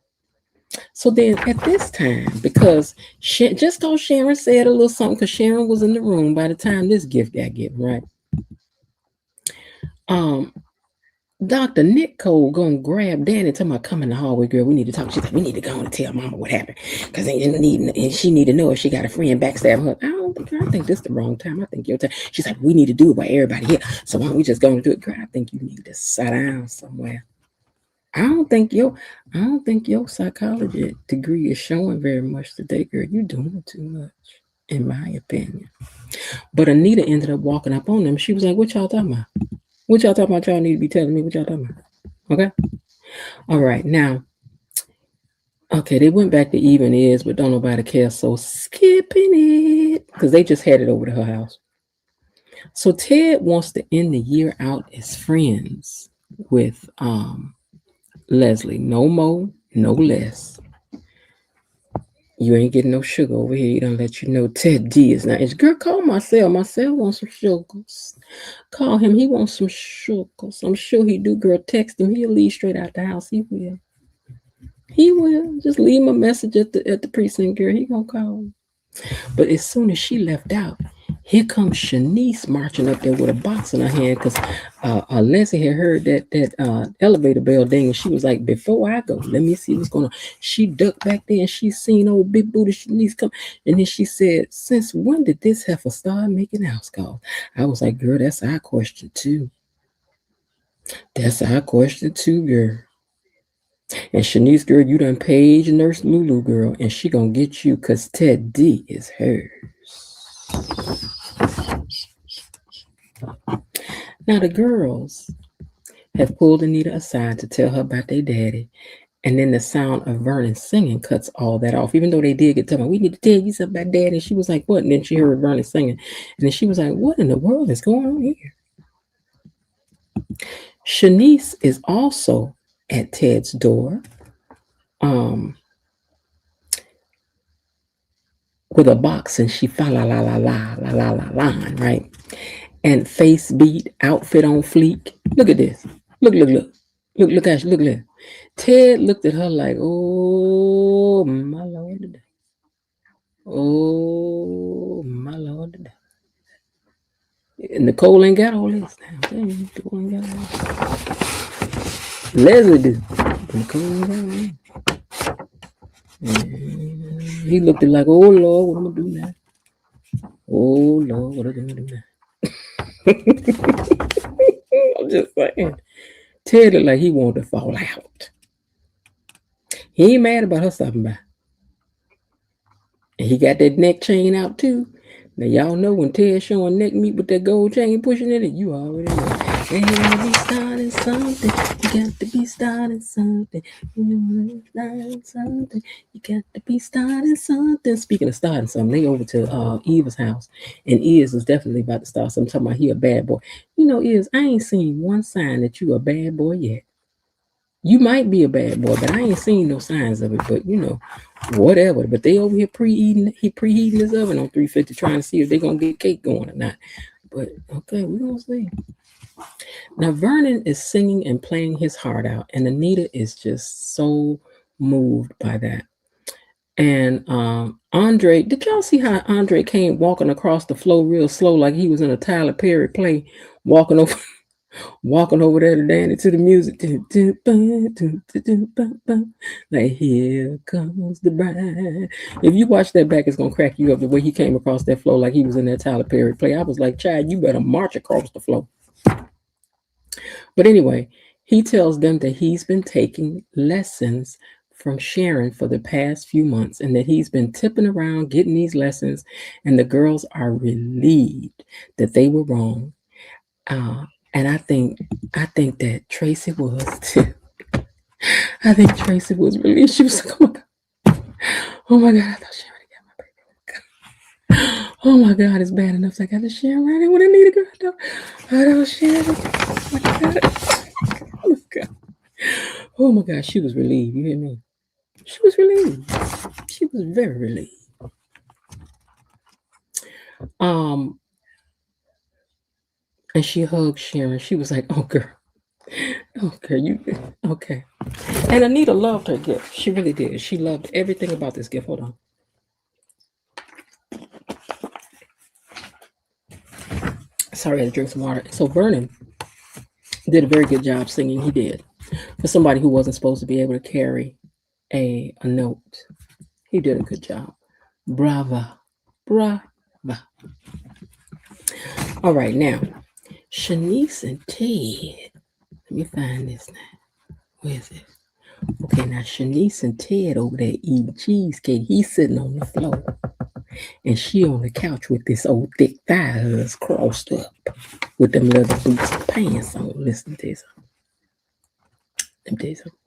So then at this time, because just cause Sharon said a little something, because Sharon was in the room by the time this gift got given, right? Dr. Nick Cole gonna grab Danny and tell me, come in the hallway, girl. We need to talk. She's like, we need to go and tell Mama what happened, because she need to know if she got a friend backstab her. I think this is the wrong time. I think your time. She's like, we need to do it by everybody here. So why don't we just go and do it, girl? I think you need to sit down somewhere. I don't think your psychology degree is showing very much today, girl. You're doing too much, in my opinion. But Anita ended up walking up on them. She was like, what y'all talking about? What y'all talking about? Y'all need to be telling me what y'all talking about. Okay? All right. Now, okay, they went back to even is, but don't nobody care. So skipping it, because they just headed over to her house. So Ted wants to end the year out as friends with Leslie. No more, no less. You ain't getting no sugar over here. He don't let you know Ted D is not. Girl, call Marcel. Marcel wants some sugars. Call him. He wants some sugars. I'm sure he do, girl. Text him. He'll leave straight out the house. He will. He will. Just leave him a message at the precinct, girl. He gonna call. But as soon as she left out, here comes Shanice marching up there with a box in her hand, because Leslie had heard that elevator bell ding, and she was like, before I go, let me see what's going on. She ducked back there and she seen old big booty Shanice come, and then she said, since when did this heifer start making house calls? I was like, girl, that's our question too. That's our question too, girl. And Shanice, girl, you done page Nurse Lulu, girl, and she gonna get you, because Ted D is hers. Now the girls have pulled Anita aside to tell her about their daddy, and then the sound of Vernon singing cuts all that off. Even though they did get to me, we need to tell you something about daddy. And she was like, what? And then she heard Vernon singing, and then she was like, what in the world is going on here? Shanice is also at Ted's door, with a box, and she fa la la la la la la la la, right? And face beat, outfit on fleek. Look at this. Look at you. Look. Ted looked at her like, oh my Lord today. Oh my Lord today. And Nicole ain't got all this now. Nicole ain't got all this. Leslie did. Nicole ain't got all this. He looked at like, oh Lord, what am I gonna do now? Oh Lord, what am I gonna do now? I'm just saying. Ted looked like he wanted to fall out. He ain't mad about her stopping by. And he got that neck chain out too. Now y'all know when Ted's showing neck meat with that gold chain pushing in it, you already know. You gotta be starting something. You got to be starting something. You got to be starting something. Speaking of starting something, they over to Eva's house, and Iz is definitely about to start something. Talking about he a bad boy. You know, Iz, I ain't seen one sign that you a bad boy yet. You might be a bad boy, but I ain't seen no signs of it. But you know, whatever. But they over here preheating his oven on 350, trying to see if they gonna get cake going or not. But okay, we gonna see. Now Vernon is singing and playing his heart out, and Anita is just so moved by that. And Andre, did y'all see how Andre came walking across the floor real slow, like he was in a Tyler Perry play, walking over, walking over there to Danny to the music, like here comes the bride. If you watch that back, it's gonna crack you up the way he came across that floor, like he was in that Tyler Perry play. I was like, child, you better march across the floor. But anyway, he tells them that he's been taking lessons from Sharon for the past few months and that he's been tipping around getting these lessons, and the girls are relieved that they were wrong. And I think that Tracy was too. I think Tracy was relieved. She was like, oh my God, I thought Sharon got my baby. Oh my God, it's bad enough. I got the Sharon right when I need a girl. I don't Sharon. Oh my God. Oh my God, she was relieved. You hear me? She was relieved. She was very relieved. And she hugged Sharon. She was like, oh girl, you okay. And Anita loved her gift. She really did. She loved everything about this gift. Hold on. Sorry, I had to drink some water. So Vernon did a very good job singing. He did. For somebody who wasn't supposed to be able to carry a note. He did a good job. Brava. Brava. All right, now, Shanice and Ted. Let me find this now. Where is it? Okay, now Shanice and Ted over there eating cheesecake. He's sitting on the floor. And she on the couch with this old thick thighs crossed up with them leather boots and pants on. Listen to this. Let me tell you something.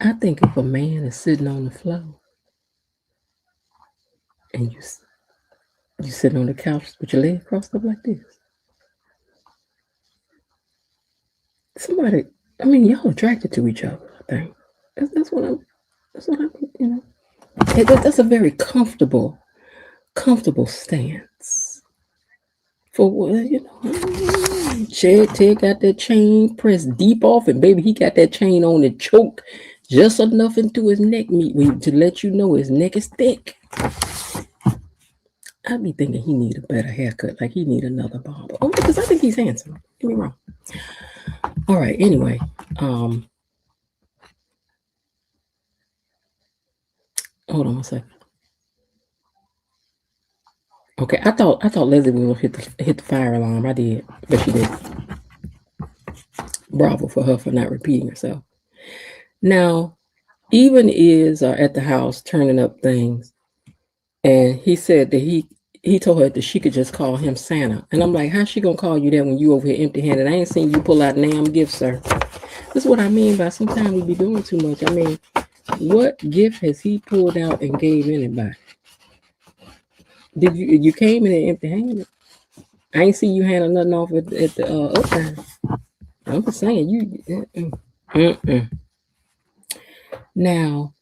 I think if a man is sitting on the floor and you sitting on the couch with your legs crossed up like this, somebody, I mean, y'all attracted to each other. I think that's what I'm. You know. That's a very comfortable stance for what you know. Ted got that chain pressed deep off, and baby, he got that chain on and choke just enough into his neck meat to let you know his neck is thick. I'd be thinking he need a better haircut, like he need another barber. Oh, because I think he's handsome. Don't get me wrong. All right. Anyway, hold on a second. Okay, I thought Leslie was gonna hit the fire alarm. I did, but she did. Bravo for her for not repeating herself. Now, Even is at the house turning up things, and he said that he told her that she could just call him Santa, and I'm like, how's she gonna call you that when you over here empty-handed? I ain't seen you pull out damn gifts, sir. This is what I mean by sometimes we be doing too much. I mean, what gift has he pulled out and gave anybody? Did you came in empty-handed? I ain't see you handle nothing off at the uptime. I'm just saying you. Now,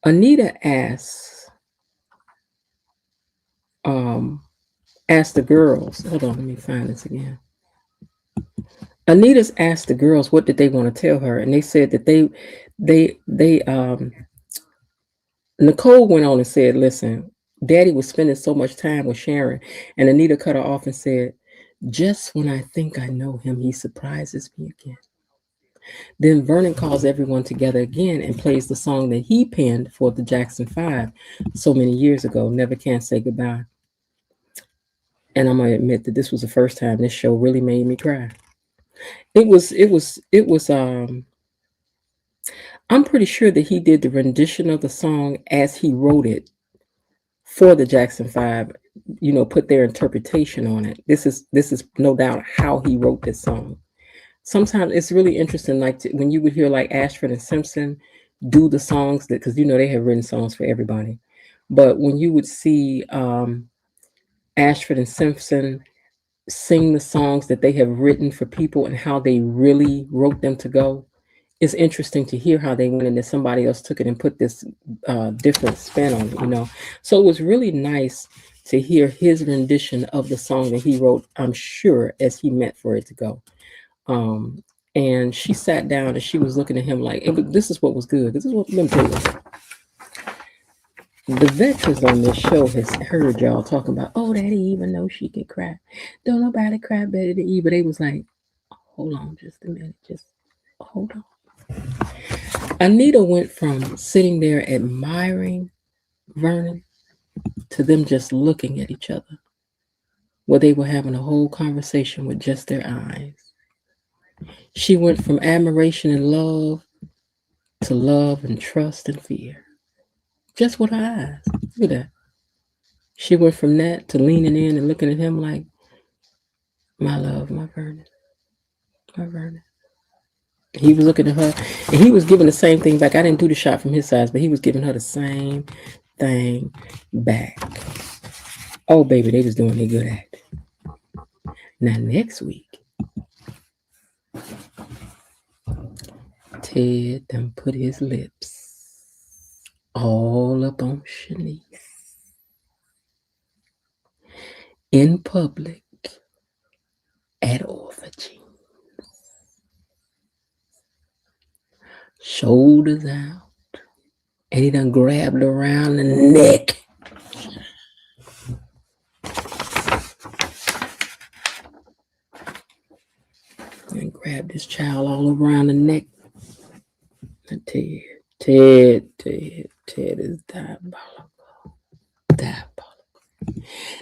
Anita asks the girls. Hold on, let me find this again. Anita's asked the girls what did they want to tell her, and they said that Nicole went on and said, listen, Daddy was spending so much time with Sharon, and Anita cut her off and said, just when I think I know him, he surprises me again. Then Vernon calls everyone together again and plays the song that he penned for the Jackson 5 so many years ago, Never Can Say Goodbye. And I'm going to admit that this was the first time this show really made me cry. It was I'm pretty sure that he did the rendition of the song as he wrote it for the Jackson 5, put their interpretation on it. This is no doubt how he wrote this song. Sometimes it's really interesting, like when you would hear like Ashford and Simpson do the songs because they have written songs for everybody. But when you would see Ashford and Simpson sing the songs that they have written for people and how they really wrote them to go, it's interesting to hear how they went and then somebody else took it and put this different spin on it, you know. So it was really nice to hear his rendition of the song that he wrote, I'm sure, as he meant for it to go. And she sat down and she was looking at him like, this is what was good. This is what, let me tell you. The veterans on this show has heard y'all talking about, oh, that even know she could cry. Don't nobody cry better than Eve. But they was like, hold on just a minute. Just hold on. Anita went from sitting there admiring Vernon to them just looking at each other, where they were having a whole conversation with just their eyes. She went from admiration and love to love and trust and fear, just with her eyes. Look at that. She went from that to leaning in and looking at him like, my love, my Vernon, my Vernon. He was looking at her, and he was giving the same thing back. I didn't do the shot from his side, but he was giving her the same thing back. Oh, baby, they was doing their good act. Now, next week, Ted done put his lips all up on Shanice in public at Orphan. Shoulders out, and he done grabbed her around the neck. And grabbed this child all around the neck. And Ted is diabolical. Diabolical.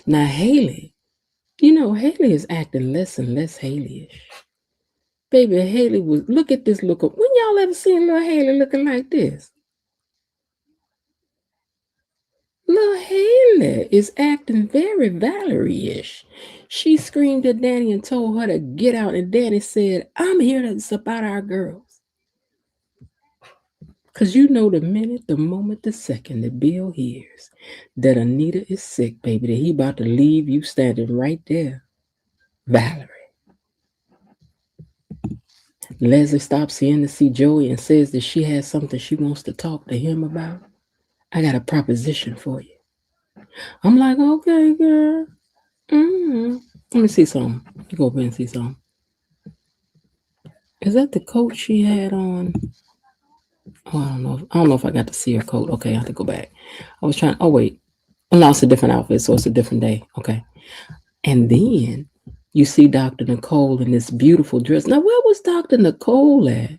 Now, Haley, you know, Haley is acting less and less Haley-ish. Baby, Haley was, look at this look. When y'all ever seen little Haley looking like this? Little Haley is acting very Valerie-ish. She screamed at Danny and told her to get out, and Danny said, I'm here to support our girls. Because you know the minute, the moment, the second that Bill hears that Anita is sick, baby, that he about to leave you standing right there. Valerie. Leslie stops in to see Joey and says that she has something she wants to talk to him about. I got a proposition for you. I'm like, okay, girl. Let me see something. You go over and see something. Is that the coat she had on? Oh, I don't know if I got to see her coat. Okay, I have to go back. I was trying. Oh, wait. Oh, no, it's a different outfit, so it's a different day. Okay. And then you see Dr. Nicole in this beautiful dress. Now, where was Dr. Nicole at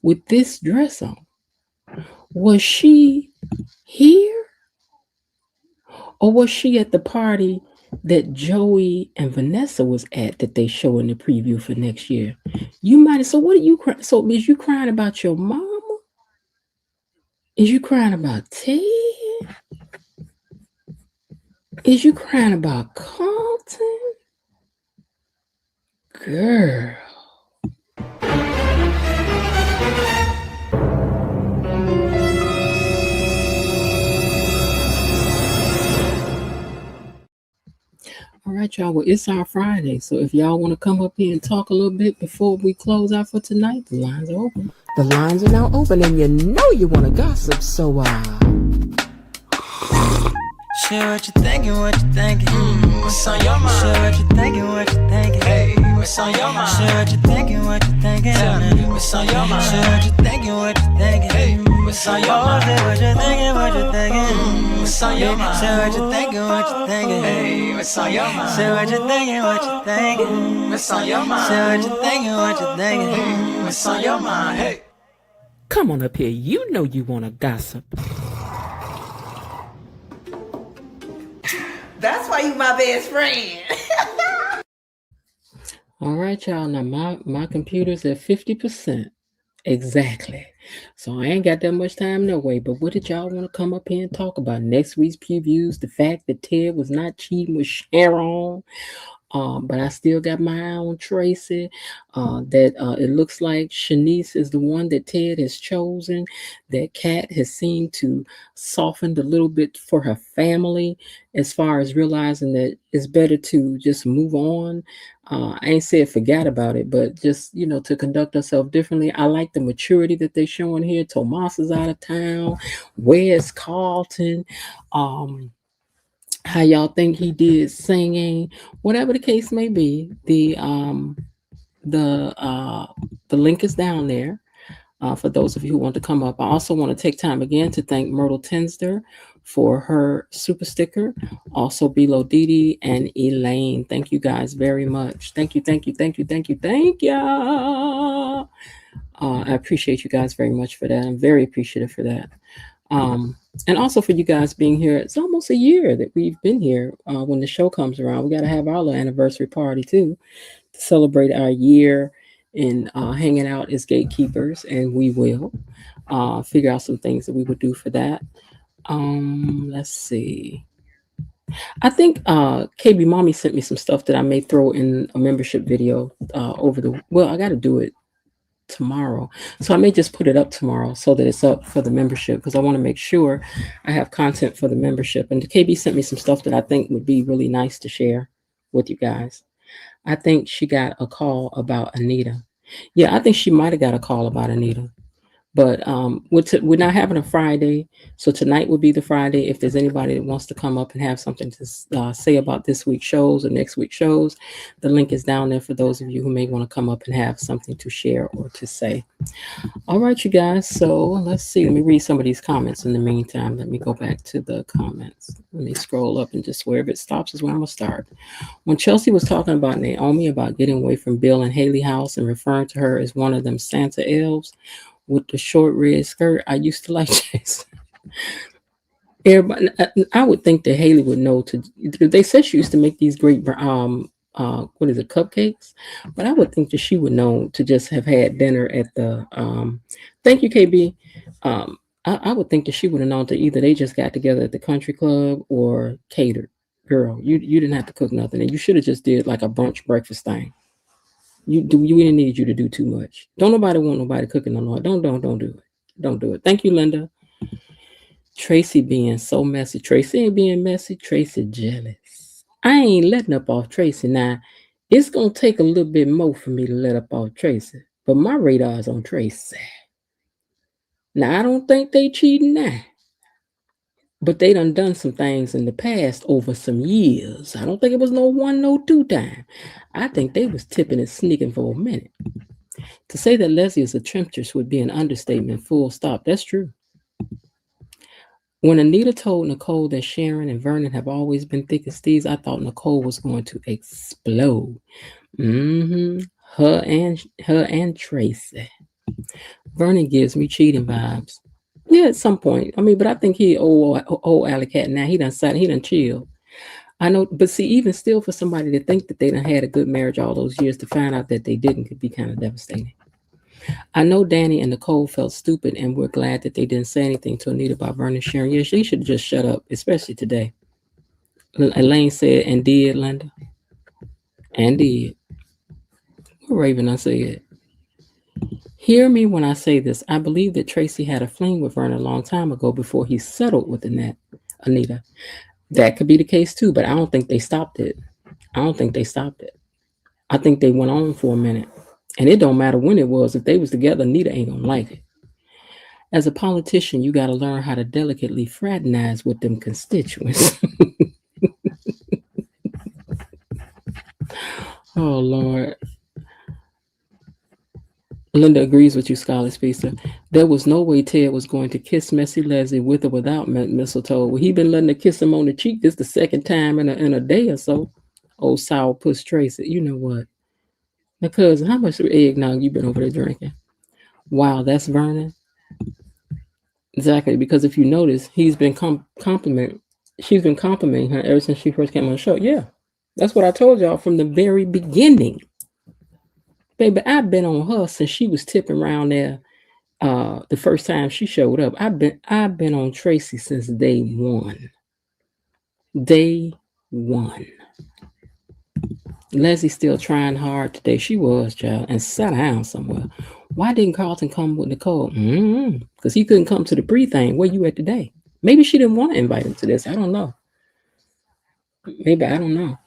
with this dress on? Was she here? Or was she at the party that Joey and Vanessa was at that they show in the preview for next year? You might. So what are you crying? So is you crying about your mama? Is you crying about Ted? Is you crying about Carlton? Girl. All right, y'all. Well, it's our Friday. So if y'all want to come up here and talk a little bit before we close out for tonight, the lines are open. The lines are now open, and you know you want to gossip, so share what you thinking, what you thinking. What's on your mind? Share what you thinking, what you thinking. Hey, what's on your mind? Share what you thinking, what you thinking. Tell me, what's on your mind? Share what you thinking, what you thinking. Hey, what's on your mind? Say what you thinking, what you thinking. What's on your mind? Share what you thinking, what you thinking. Hey, what's on your mind? Say what you thinking, what you thinking. What's on your mind? Say what you thinking, what you thinking. Hey, what's on your mind? Hey. Come on up here. You know you want to gossip. That's why you my best friend. all right, y'all. Now my computer's at 50%. Exactly. So I ain't got that much time no way. But what did y'all want to come up here and talk about? Next week's previews, the fact that Ted was not cheating with Sharon, But I still got my eye on Tracy. That it looks like Shanice is the one that Ted has chosen. That Kat has seemed to soften a little bit for her family, as far as realizing that it's better to just move on. I ain't said forget about it, but just to conduct ourselves differently. I like the maturity that they're showing here. Tomas is out of town. Where's Carlton? Um, how y'all think he did singing, whatever the case may be. The link is down there for those of you who want to come up. I also want to take time again to thank Myrtle Tinsder for her super sticker. Also, Bilo Didi and Elaine. Thank you guys very much. Thank you, thank you, thank you, thank you, thank you. I appreciate you guys very much for that. I'm very appreciative for that. And also for you guys being here. It's almost a year that we've been here. When the show comes around, we got to have our little anniversary party too, to celebrate our year in hanging out as gatekeepers, and we will figure out some things that we would do for that. Let's see. I think KB Mommy sent me some stuff that I may throw in a membership video I got to do it tomorrow, so I may just put it up tomorrow so that it's up for the membership, because I want to make sure I have content for the membership. And KB sent me some stuff that I think would be really nice to share with you guys. I think she got a call about Anita. Yeah, I think she might have got a call about Anita. But we're not having a Friday, so tonight would be the Friday. If there's anybody that wants to come up and have something to say about this week's shows or next week's shows, the link is down there for those of you who may want to come up and have something to share or to say. All right, you guys. So let's see. Let me read some of these comments in the meantime. Let me go back to the comments. Let me scroll up, and just wherever it stops is where I'm going to start. When Chelsea was talking about Naomi, about getting away from Bill and Haley House and referring to her as one of them Santa elves with the short red skirt, I used to like Jason. Everybody, I would think that Haley would know to. They said she used to make these great what is it, cupcakes? But I would think that she would know to just have had dinner at the. Thank you, KB. I would think that she would have known to either they just got together at the country club or catered. Girl, you didn't have to cook nothing, and you should have just did like a brunch breakfast thing. You didn't need you to do too much. Don't nobody want nobody cooking on no. Don't do it. Don't do it. Thank you, Linda. Tracy being so messy. Tracy ain't being messy. Tracy jealous. I ain't letting up off Tracy. Now, it's gonna take a little bit more for me to let up off Tracy, but my radar's on Tracy. Now, I don't think they cheating now, but they done some things in the past over some years. I don't think it was no 1, no 2 time. I think they was tipping and sneaking for a minute. To say that Leslie is a temptress would be an understatement, full stop. That's true. When Anita told Nicole that Sharon and Vernon have always been thick as thieves, I thought Nicole was going to explode. Her and Tracy. Vernon gives me cheating vibes. Yeah, at some point. I mean, but I think he old alley cat now. He done chill. I know, but see, even still, for somebody to think that they done had a good marriage all those years, to find out that they didn't could be kind of devastating. I know Danny and Nicole felt stupid, and we're glad that they didn't say anything to Anita about Vernon sharing. Yeah, she should just shut up, especially today. Elaine said, and did, Linda. And did. What Raven I said? Hear me when I say this. I believe that Tracy had a fling with Vernon a long time ago before he settled with Anita. That could be the case too, but I don't think they stopped it. I think they went on for a minute. And it don't matter when it was. If they was together, Anita ain't gonna like it. As a politician, you got to learn how to delicately fraternize with them constituents. Oh, Lord. Linda agrees with you, Scarlet Speedster. There was no way Ted was going to kiss Messy Leslie with or without mistletoe. Well, he been letting her kiss him on the cheek. This the second time in a day or so. Old sourpuss Tracy. You know what? Now, cousin, how much eggnog you been over there drinking? Wow, that's Vernon. Exactly, because if you notice, he's been she's been complimenting her ever since she first came on the show. Yeah, that's what I told y'all from the very beginning. Baby, I've been on her since she was tipping around there the first time she showed up. I've been on Tracy since day one. Day one. Leslie still trying hard today. She was, child, and sat down somewhere. Why didn't Carlton come with Nicole? Because he couldn't come to the pre thing. Where you at today? Maybe she didn't want to invite him to this. I don't know. Maybe I don't know.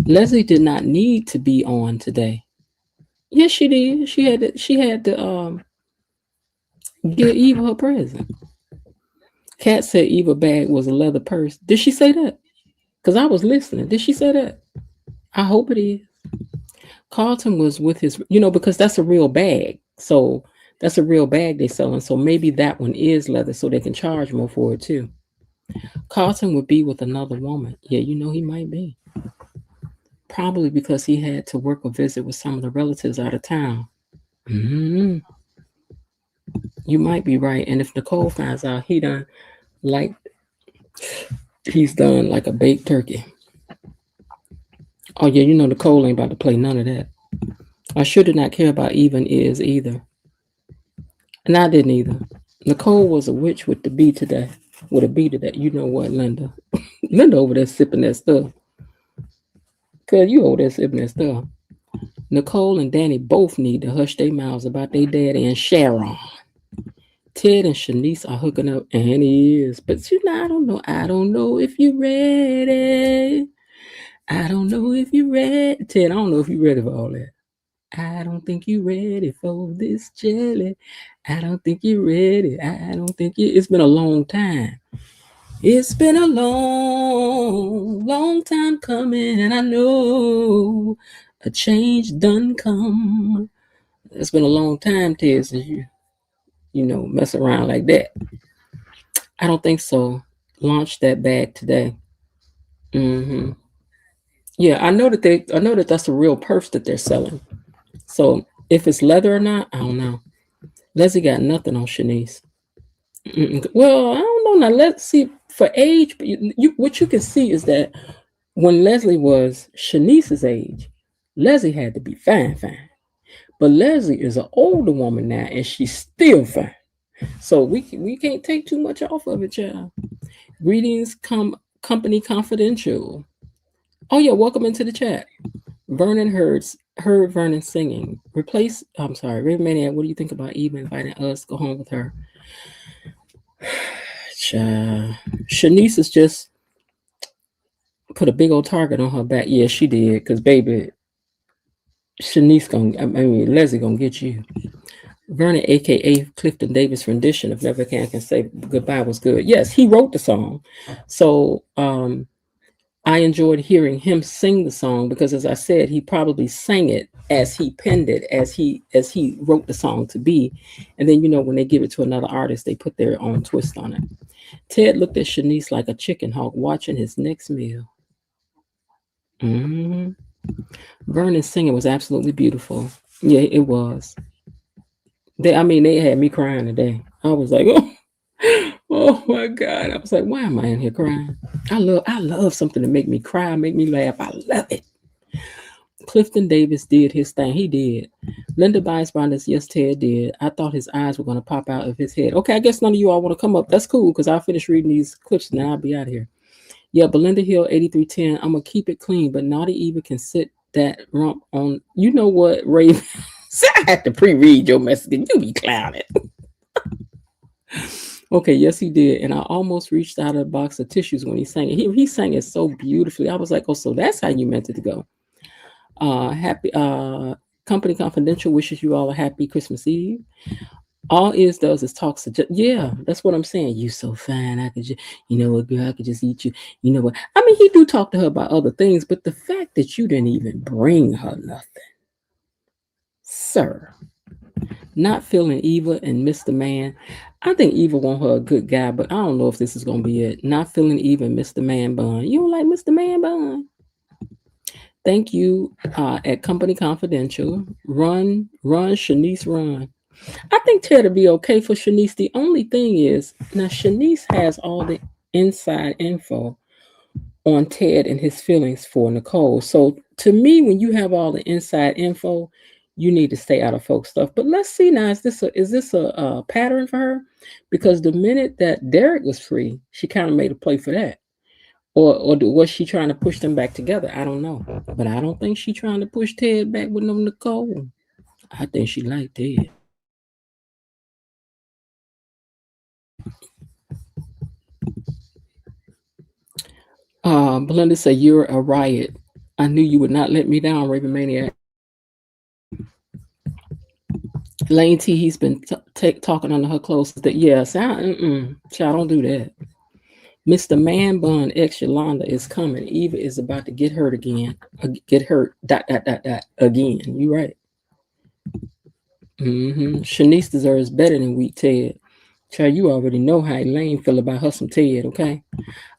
Leslie did not need to be on today. Yes, she did. She had to give Eva her present. Kat said Eva bag was a leather purse. Did she say that? Because I was listening. Did she say that? I hope it is. Carlton was with his, because that's a real bag. So that's a real bag they selling. So maybe that one is leather, so they can charge more for it too. Carlton would be with another woman. Yeah, he might be. Probably because he had to work a visit with some of the relatives out of town. You might be right. And if Nicole finds out he's done like a baked turkey. Oh yeah, Nicole ain't about to play none of that. I sure did not care about even is either. And I didn't either. Nicole was a witch with the B today. With a B today. You know what, Linda? Linda over there sipping that stuff. Cause you over there sipping that stuff. Nicole and Danny both need to hush their mouths about their daddy and Sharon. Ted and Shanice are hooking up, and he is. But I don't know. I don't know if you're ready. I don't know if you're ready. Ted, I don't know if you're ready for all that. I don't think you're ready for this jelly. I don't think you're ready. I don't think it's been a long time. It's been a long, long time coming, and I know a change done come. It's been a long time, Ted, since you mess around like that. I don't think so. Launch that bag today. Yeah, I know that that's a real purse that they're selling. So if it's leather or not, I don't know. Leslie got nothing on Shanice. Well, I don't know. Now let's see for age. But what you can see is that when Leslie was Shanice's age, Leslie had to be fine. But Leslie is an older woman now, and she's still fine. So we can't take too much off of it, child. Greetings, company confidential. Oh yeah, welcome into the chat. Vernon heard Vernon singing. I'm sorry, Ray Maniac, what do you think about Eva inviting us to go home with her? Shanice has just put a big old target on her back. Yeah, she did, because baby, Leslie gonna get you. Vernon, aka Clifton Davis rendition of Never Can Say Goodbye was good. Yes, he wrote the song. So I enjoyed hearing him sing the song because, as I said, he probably sang it as he penned it, as he wrote the song to be. And then, when they give it to another artist, they put their own twist on it. Ted looked at Shanice like a chicken hawk watching his next meal. Vernon's singing was absolutely beautiful. Yeah, it was. They had me crying today. I was like, oh my God. I was like, why am I in here crying? I love something to make me cry, make me laugh. I love it. Clifton Davis did his thing. He did. Linda Biesbonders, yes, Ted did. I thought his eyes were going to pop out of his head. Okay, I guess none of you all want to come up. That's cool, because I'll finish reading these clips and then I'll be out of here. Yeah, Belinda Hill, 8310. I'm going to keep it clean, but Naughty Eva can sit that rump on. You know what, Ray? I had to pre-read your message. You be clowning. Okay, yes, he did. And I almost reached out a box of tissues when he sang it. He sang it so beautifully. I was like, oh, so that's how you meant it to go. Happy Company Confidential wishes you all a happy Christmas Eve. All is does is talks. Yeah, that's what I'm saying. You so fine. I could just, what, girl, I could just eat you. You know what? I mean, he do talk to her about other things, but the fact that you didn't even bring her nothing. Sir. Not feeling Eva and Mr. Man. I think Eva want her a good guy, but I don't know if this is going to be it. Not feeling Eva and Mr. Man Bun. You don't like Mr. Man Bun? Thank you at Company Confidential. Run, Shanice, run. I think Ted will be okay for Shanice. The only thing is, now Shanice has all the inside info on Ted and his feelings for Nicole. So to me, when you have all the inside info, you need to stay out of folks' stuff. But let's see now, is this a pattern for her? Because the minute that Derek was free, she kind of made a play for that. Or was she trying to push them back together? I don't know. But I don't think she's trying to push Ted back with no Nicole. I think she liked Ted. Belinda said, "You're a riot. I knew you would not let me down, Raven Maniac." Lane T, he's been talking under her clothes. That yes, child, don't do that. Mr. Man Bun X Yolanda is coming. Eva is about to get hurt again. Get hurt. ... Again. You right. Shanice deserves better than weak Ted. Child, you already know how Elaine feel about her some Ted, okay?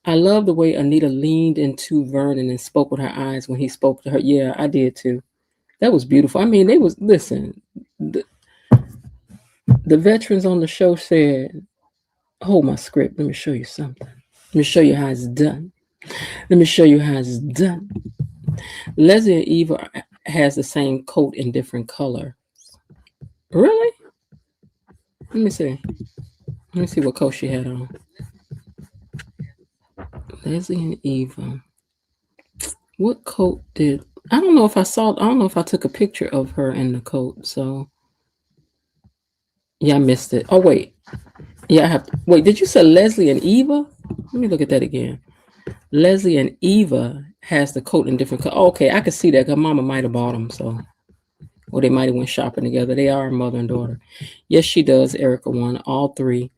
I love the way Anita leaned into Vernon and spoke with her eyes when he spoke to her. Yeah, I did too. That was beautiful. I mean, listen, the veterans on the show said, hold my script. Let me show you something. Let me show you how it's done. Let me show you how it's done. Leslie and Eva has the same coat in different color. Really? Let me see. Let me see what coat she had on. Leslie and Eva. What coat did... I don't know if I took a picture of her in the coat, so... Yeah, I missed it. Oh, wait. Yeah, I have to... Wait, did you say Leslie and Eva? Let me look at that again. Leslie and Eva has the coat in different colors. Okay, I could see that because Mama might have bought them, so... Or they might have went shopping together. They are mother and daughter. Yes, she does, Erica won. All three.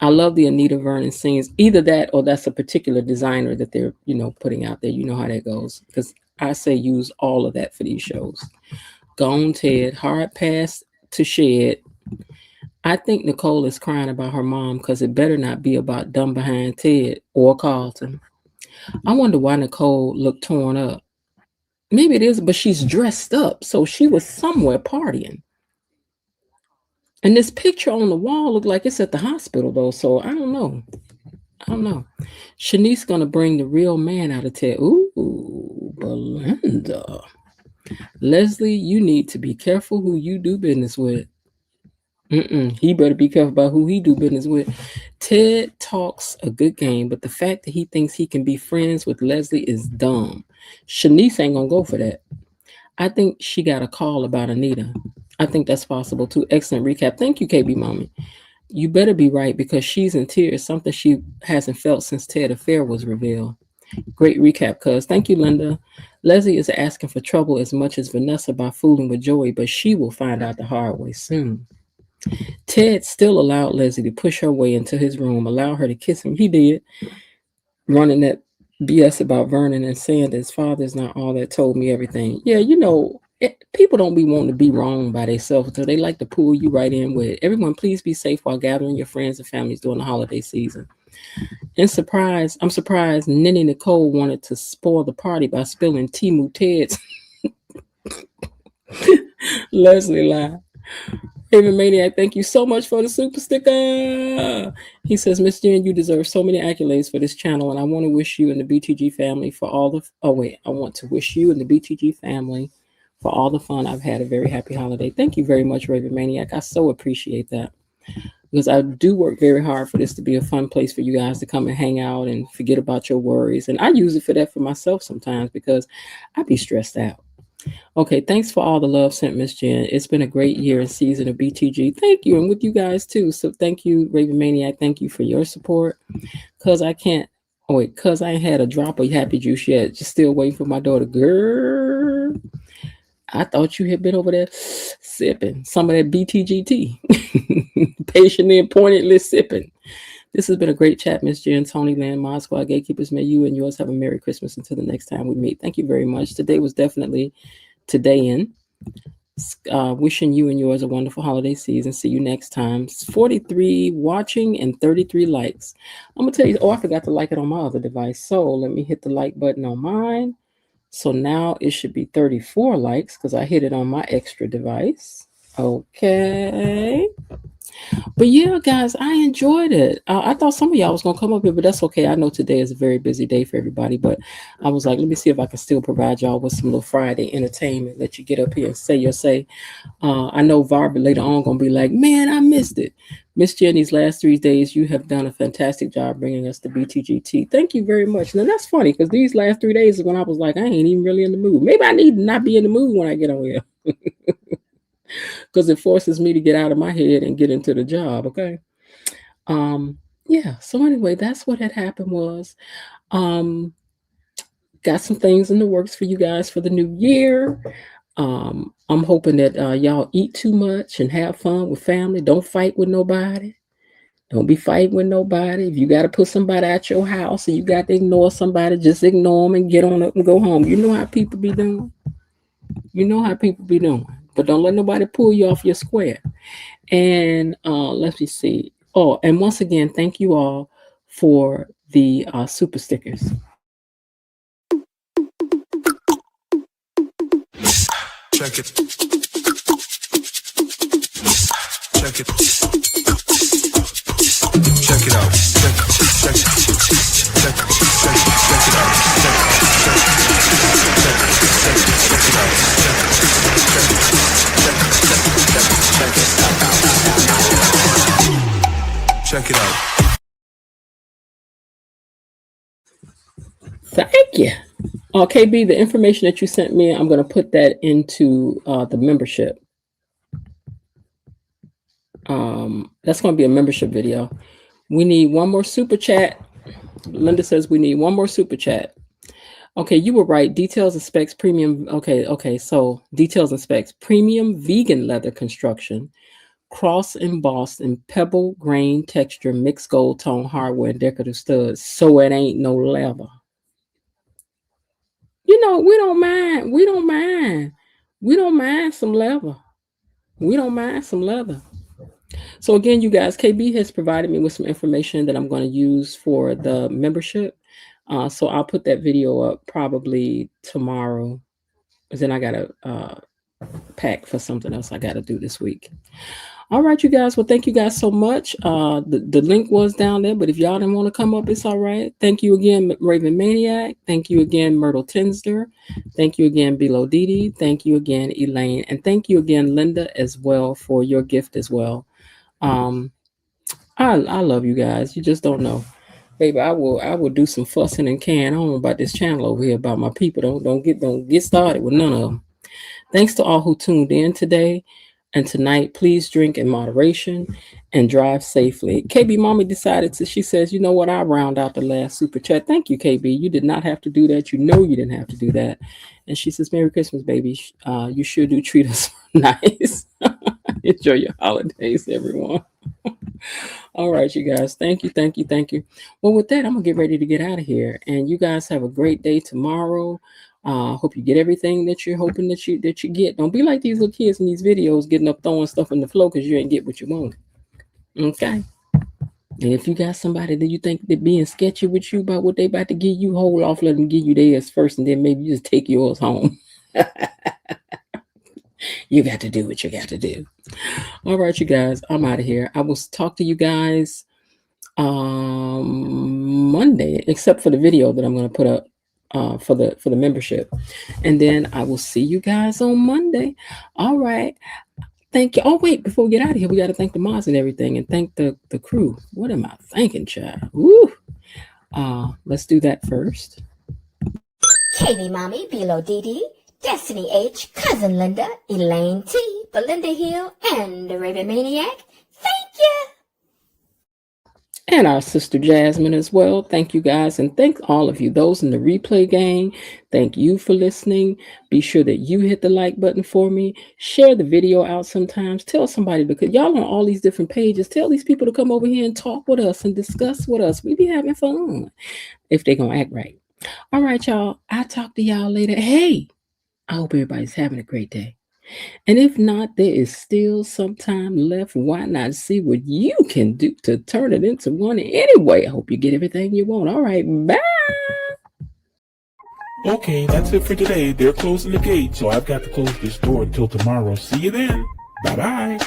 I love the Anita Vernon scenes. Either that or that's a particular designer that they're, putting out there. You know how that goes. Because I say use all of that for these shows. Gone Ted, hard pass to shed. I think Nicole is crying about her mom because it better not be about dumb behind Ted or Carlton. I wonder why Nicole looked torn up. Maybe it is, but she's dressed up. So she was somewhere partying. And this picture on the wall looked like it's at the hospital, though. So I don't know. Shanice going to bring the real man out of Ted. Ooh, Belinda. Leslie, you need to be careful who you do business with. He better be careful about who he do business with. Ted talks a good game, but the fact that he thinks he can be friends with Leslie is dumb. Shanice ain't going to go for that. I think she got a call about Anita. I think that's possible too. Excellent recap. Thank you, KB Mommy. You better be right because she's in tears, something she hasn't felt since Ted affair was revealed. Great recap, cuz. Thank you, Linda. Leslie is asking for trouble as much as Vanessa by fooling with Joey, but she will find out the hard way soon. Ted still allowed Leslie to push her way into his room, allow her to kiss him. He did, running that BS about Vernon and saying that his father's not all that told me everything. Yeah, people don't be wanting to be wrong by themselves, so they like to pull you right in with it. Everyone, please be safe while gathering your friends and families during the holiday season. I'm surprised Nenny Nicole wanted to spoil the party by spilling Timu Ted's Leslie lie. Raven Maniac, thank you so much for the super sticker. He says, Miss Jen, you deserve so many accolades for this channel, and I want to wish you and the BTG family for all the... I want to wish you and the BTG family for all the fun I've had. A very happy holiday. Thank you very much, Raven Maniac. I so appreciate that. Because I do work very hard for this to be a fun place for you guys to come and hang out and forget about your worries. And I use it for that for myself sometimes because I be stressed out. Okay, thanks for all the love sent, Miss Jen. It's been a great year and season of BTG. Thank you, and with you guys too. So thank you, Raven Maniac. Thank you for your support. Cause I ain't had a drop of happy juice yet. Just still waiting for my daughter. Girl, I thought you had been over there sipping some of that BTG tea. Patiently and pointedly sipping. This has been a great chat, Miss Jen, Tony, Land, Mod Squad, Gatekeepers. May you and yours have a Merry Christmas until the next time we meet. Thank you very much. Today was definitely today in. Wishing you and yours a wonderful holiday season. See you next time. 43 watching and 33 likes. I'm going to tell you, I forgot to like it on my other device. So let me hit the like button on mine. So now it should be 34 likes because I hit it on my extra device. Okay. But yeah, guys, I enjoyed it. I thought some of y'all was going to come up here, but that's okay. I know today is a very busy day for everybody, but I was like, let me see if I can still provide y'all with some little Friday entertainment. Let you get up here and say your say. I know Barbara later on going to be like, man, I missed it. Miss Jen, these last 3 days, you have done a fantastic job bringing us the BTGT. Thank you very much. Now, that's funny because these last 3 days is when I was like, I ain't even really in the mood. Maybe I need to not be in the mood when I get on here because it forces me to get out of my head and get into the job, okay? Yeah, so anyway, that's what had happened was got some things in the works for you guys for the new year. I'm hoping that y'all eat too much and have fun with family. Don't fight with nobody. Don't be fighting with nobody. If you got to put somebody at your house and you got to ignore somebody, just ignore them and get on up and go home. You know how people be doing. You know how people be doing. But don't let nobody pull you off your square. And let me see. Oh, and once again, thank you all for the super stickers. Check it. Check it. Check it out. Check it out. Check it out. Thank you. KB, the information that you sent me, I'm going to put that into the membership. That's going to be a membership video. We need one more super chat. Linda says we need one more super chat. Okay, you were right. Details and specs premium. Okay. So details and specs premium vegan leather construction, cross embossed in pebble grain texture, mixed gold tone hardware and decorative studs. So it ain't no leather. You know, we don't mind. We don't mind some leather. We don't mind some leather. So again, you guys, KB has provided me with some information that I'm going to use for the membership. So I'll put that video up probably tomorrow. Because then I got to pack for something else I got to do this week. All right, you guys. Well, thank you guys so much. The link was down there, but if y'all didn't want to come up, it's all right. Thank you again, Raven Maniac. Thank you again, Myrtle Tinsler. Thank you again, Bilo Didi. Thank you again, Elaine. And thank you again, Linda, as well, for your gift as well. I love you guys. You just don't know. Baby, I will do some fussing and carrying on about this channel over here about my people. Don't get started with none of them. Thanks to all who tuned in today and tonight. Please drink in moderation and drive safely. KB Mommy decided to, she says, you know what? I'll round out the last super chat. Thank you, KB. You did not have to do that. You know you didn't have to do that. And she says, Merry Christmas, baby. You sure do treat us nice. Enjoy your holidays, everyone. All right, you guys. Thank you. Well, with that, I'm going to get ready to get out of here. And you guys have a great day tomorrow. Hope you get everything that you're hoping that you get. Don't be like these little kids in these videos getting up throwing stuff in the floor because you ain't get what you want. Okay. And if you got somebody that you think they're being sketchy with you about what they about to give you, hold off, let them give you theirs first, and then maybe you just take yours home. You got to do what you got to do. All right, you guys, I'm out of here. I will talk to you guys Monday, except for the video that I'm going to put up for the membership. And then I will see you guys on Monday. All right. Thank you. Oh, wait, before we get out of here, we got to thank the mods and everything and thank the crew. What am I thanking, child? Woo! Let's do that first. Katie Mommy, Bilo Didi, Destiny H, Cousin Linda, Elaine T, Belinda Hill, and the Raven Maniac. Thank you. And our sister Jasmine as well. Thank you guys. And thank all of you. Those in the replay gang, thank you for listening. Be sure that you hit the like button for me. Share the video out sometimes. Tell somebody, because y'all on all these different pages. Tell these people to come over here and talk with us and discuss with us. We be having fun if they're going to act right. All right, y'all. I'll talk to y'all later. Hey, I hope everybody's having a great day. And if not, there is still some time left. Why not see what you can do to turn it into one anyway? I hope you get everything you want. All right, bye. Okay, that's it for today. They're closing the gate, so I've got to close this door until tomorrow. See you then. Bye-bye.